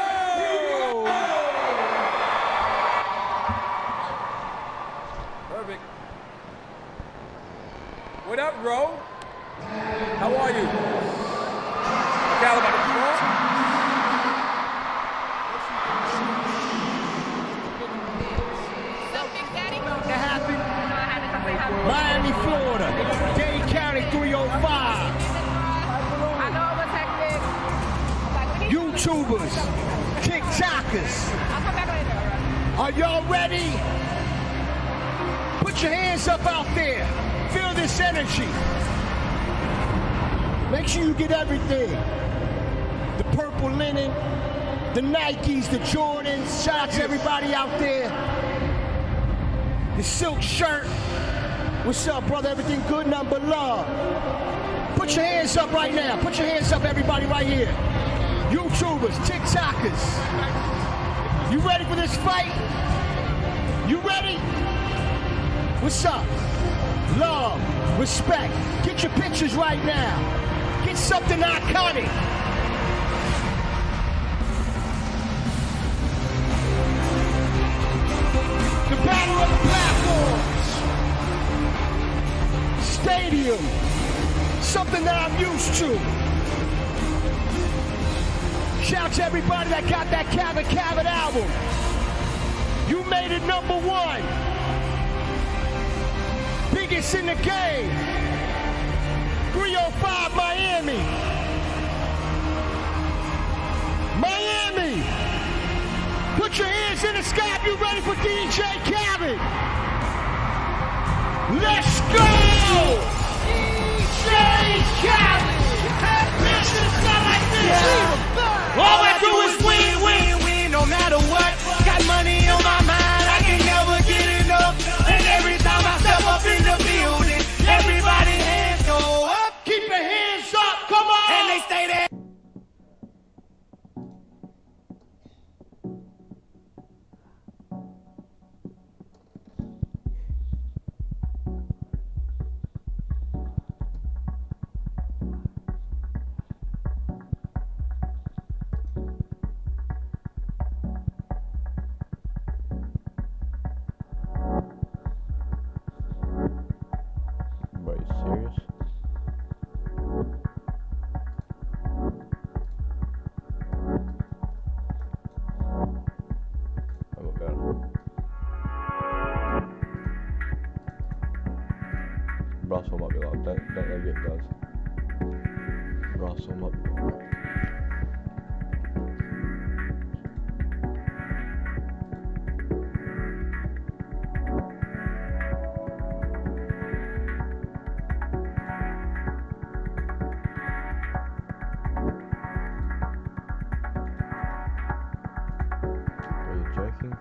Perfect. What up, bro? How are you? Cal about to perform? Miami, Florida, Dade County 305. YouTubers, TikTokers, are y'all ready? Put your hands up out there. Feel this energy. Make sure you get everything. The purple linen, the Nikes, the Jordans. Shout out to everybody out there. The silk shirt. What's up, brother? Everything good? Nothing but love. Put your hands up right now. Put your hands up, everybody, right here. YouTubers, TikTokers. You ready for this fight? You ready? What's up? Love, respect. Get your pictures right now. Get something iconic. The battle of the platforms. Stadium. Something that I'm used to. Shout out to everybody that got that Cabot album. You made it #1. Biggest in the game. 305 Miami. Miami. Put your hands in the sky if you're ready for DJ Cabot. Let's go! DJ Cabot. This is not like this. Yeah. All I do is win, win, win, no matter what. Got money on my mind, I can never get enough. And every time I step up in the building, everybody hands go up. Keep your hands up, come on. And they stay there. Russell might be like, don't let it, guys. Russell might be like. Are you joking?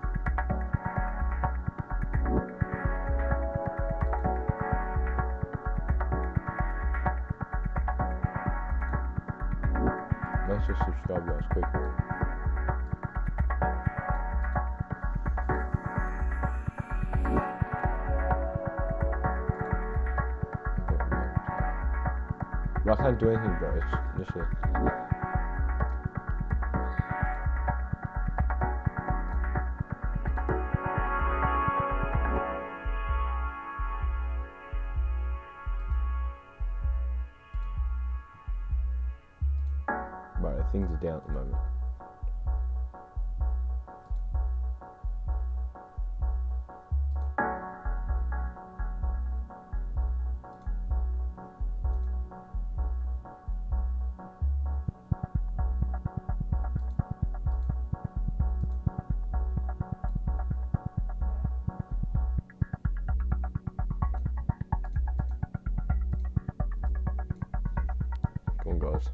Let's just subscribe guys quick. I can't do anything, bro. It's literally. Right, things are down at the moment. Go on, guys.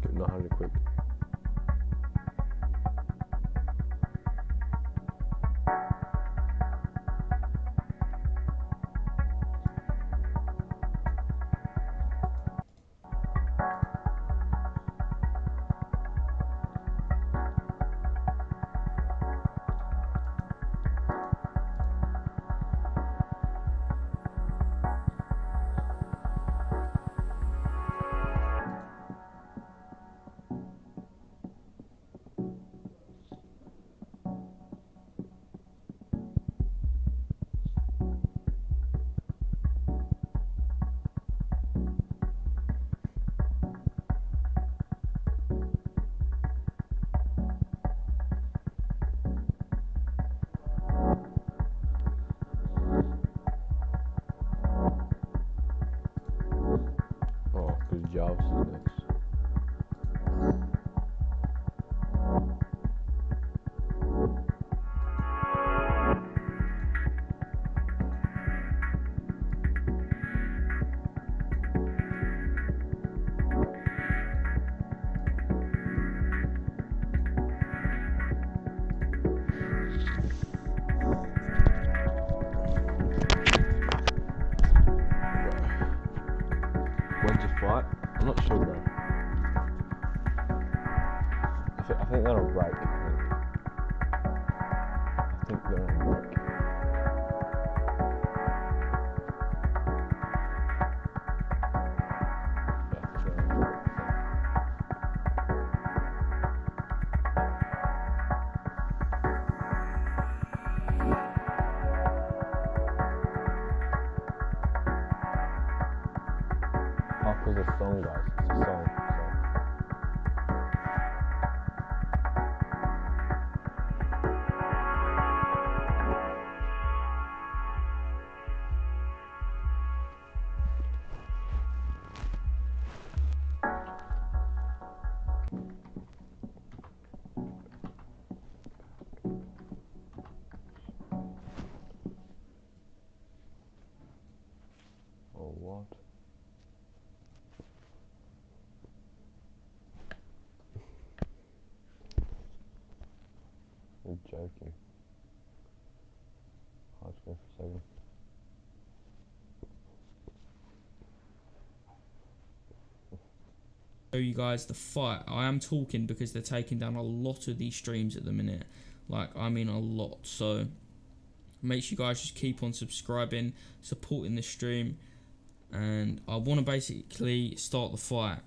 Get 900 quick. Jobs is next. When's the fight? I'm not sure, bro. I think they're on break. I think they're on break. Oh, because it's a song, guys. It's a song. Oh, what? You're joking. Hard screen for a second. Show you guys the fight. I am talking because they're taking down a lot of these streams at the minute. Like, I mean a lot. So make sure you guys just keep on subscribing, supporting the stream, and I want to basically start the fight.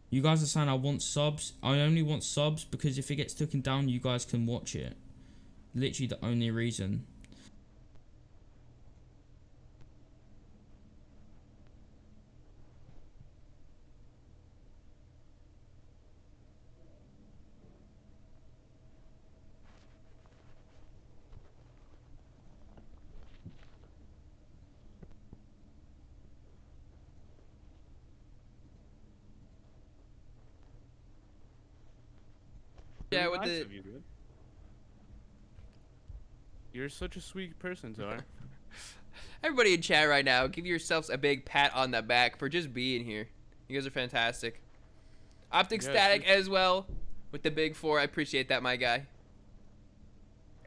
You guys are saying I want subs. I only want subs because if it gets taken down, you guys can watch it. Literally the only reason. Yeah, with the. You're such a sweet person, Zar. Everybody in chat right now, give yourselves a big pat on the back for just being here. You guys are fantastic. Optic Static as well with the big 4. I appreciate that, my guy.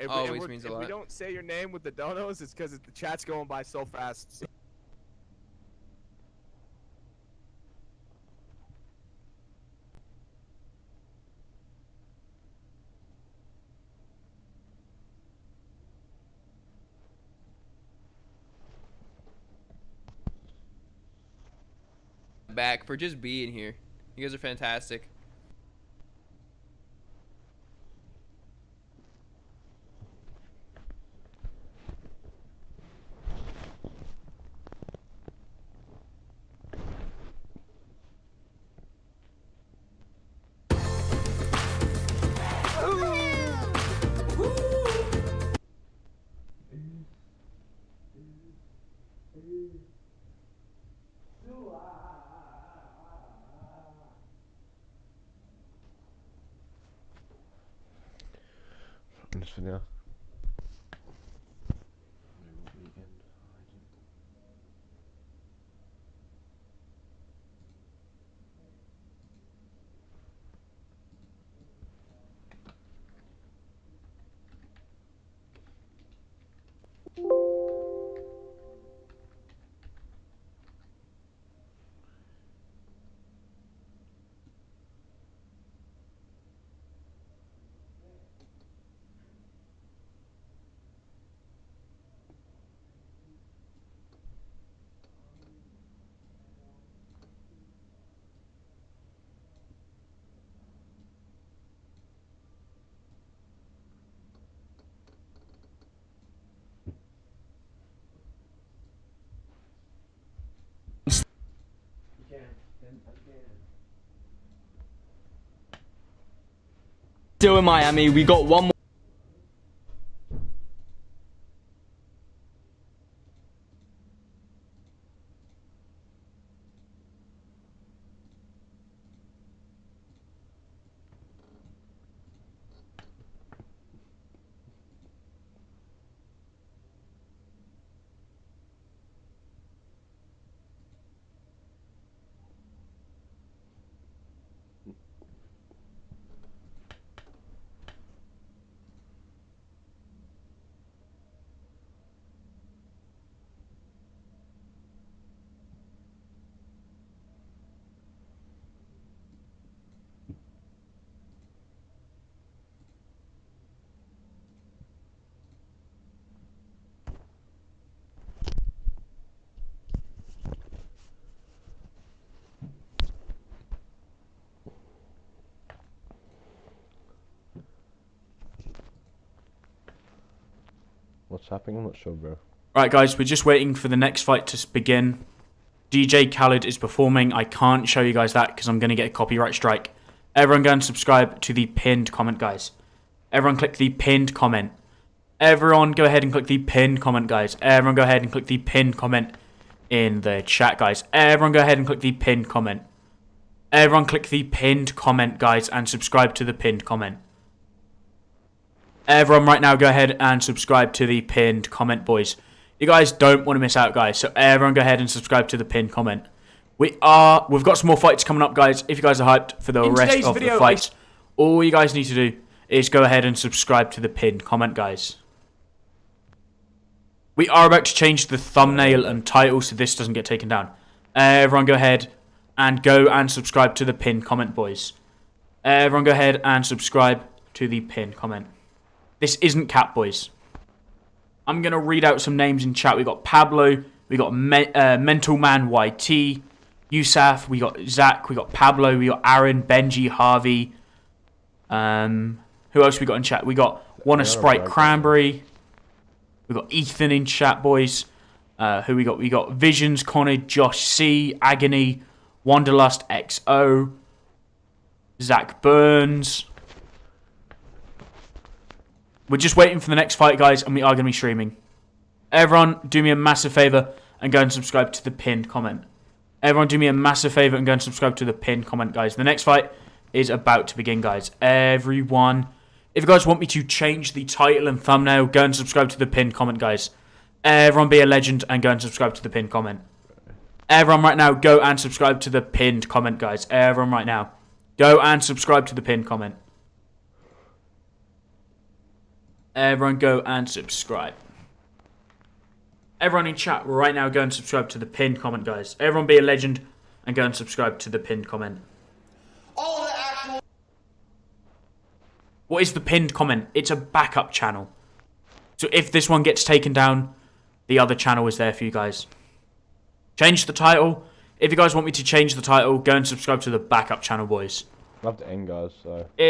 Always means a lot. If we don't say your name with the donos, it's because the chat's going by so fast. Back for just being here. You guys are fantastic. Just for now. Still in Miami, we got one more. What's happening? I'm not sure, bro. Right, guys, we're just waiting for the next fight to begin. DJ Khaled is performing. I can't show you guys that because I'm going to get a copyright strike. Everyone go and subscribe to the pinned comment, guys. Everyone click the pinned comment. Everyone go ahead and click the pinned comment, guys. Everyone go ahead and click the pinned comment in the chat, guys. Everyone go ahead and click the pinned comment. Everyone click the pinned comment, guys, and subscribe to the pinned comment. Everyone right now go ahead and subscribe to the pinned comment, boys. You guys don't want to miss out, guys. So everyone go ahead and subscribe to the pinned comment. We've got some more fights coming up, guys. If you guys are hyped for the rest of the fights, all you guys need to do is go ahead and subscribe to the pinned comment, guys. We are about to change the thumbnail and title so this doesn't get taken down. Everyone go ahead and subscribe to the pinned comment, boys. Everyone go ahead and subscribe to the pinned comment. This isn't cap, boys. I'm going to read out some names in chat. We got Pablo, we got Mental Man YT, Yusuf, we got Zach, we got Pablo, we got Aaron, Benji, Harvey. Who else we got in chat? We got Wanna Sprite Cranberry. We got Ethan in chat, boys. Who we got? We got Visions, Connor, Josh C, Agony, Wanderlust XO, Zach Burns. We're just waiting for the next fight, guys, and we are going to be streaming. Everyone, do me a massive favor and go and subscribe to the pinned comment. Everyone, do me a massive favor and go and subscribe to the pinned comment, guys. The next fight is about to begin, guys. Everyone, if you guys want me to change the title and thumbnail, go and subscribe to the pinned comment, guys. Everyone, be a legend and go and subscribe to the pinned comment. Everyone, right now, go and subscribe to the pinned comment, guys. Everyone, right now, go and subscribe to the pinned comment. Everyone go and subscribe. Everyone in chat right now go and subscribe to the pinned comment, guys. Everyone be a legend and go and subscribe to the pinned comment. All the actual... What is the pinned comment? It's a backup channel. So if this one gets taken down, the other channel is there for you guys. Change the title. If you guys want me to change the title, go and subscribe to the backup channel, boys. I have to end, guys, so...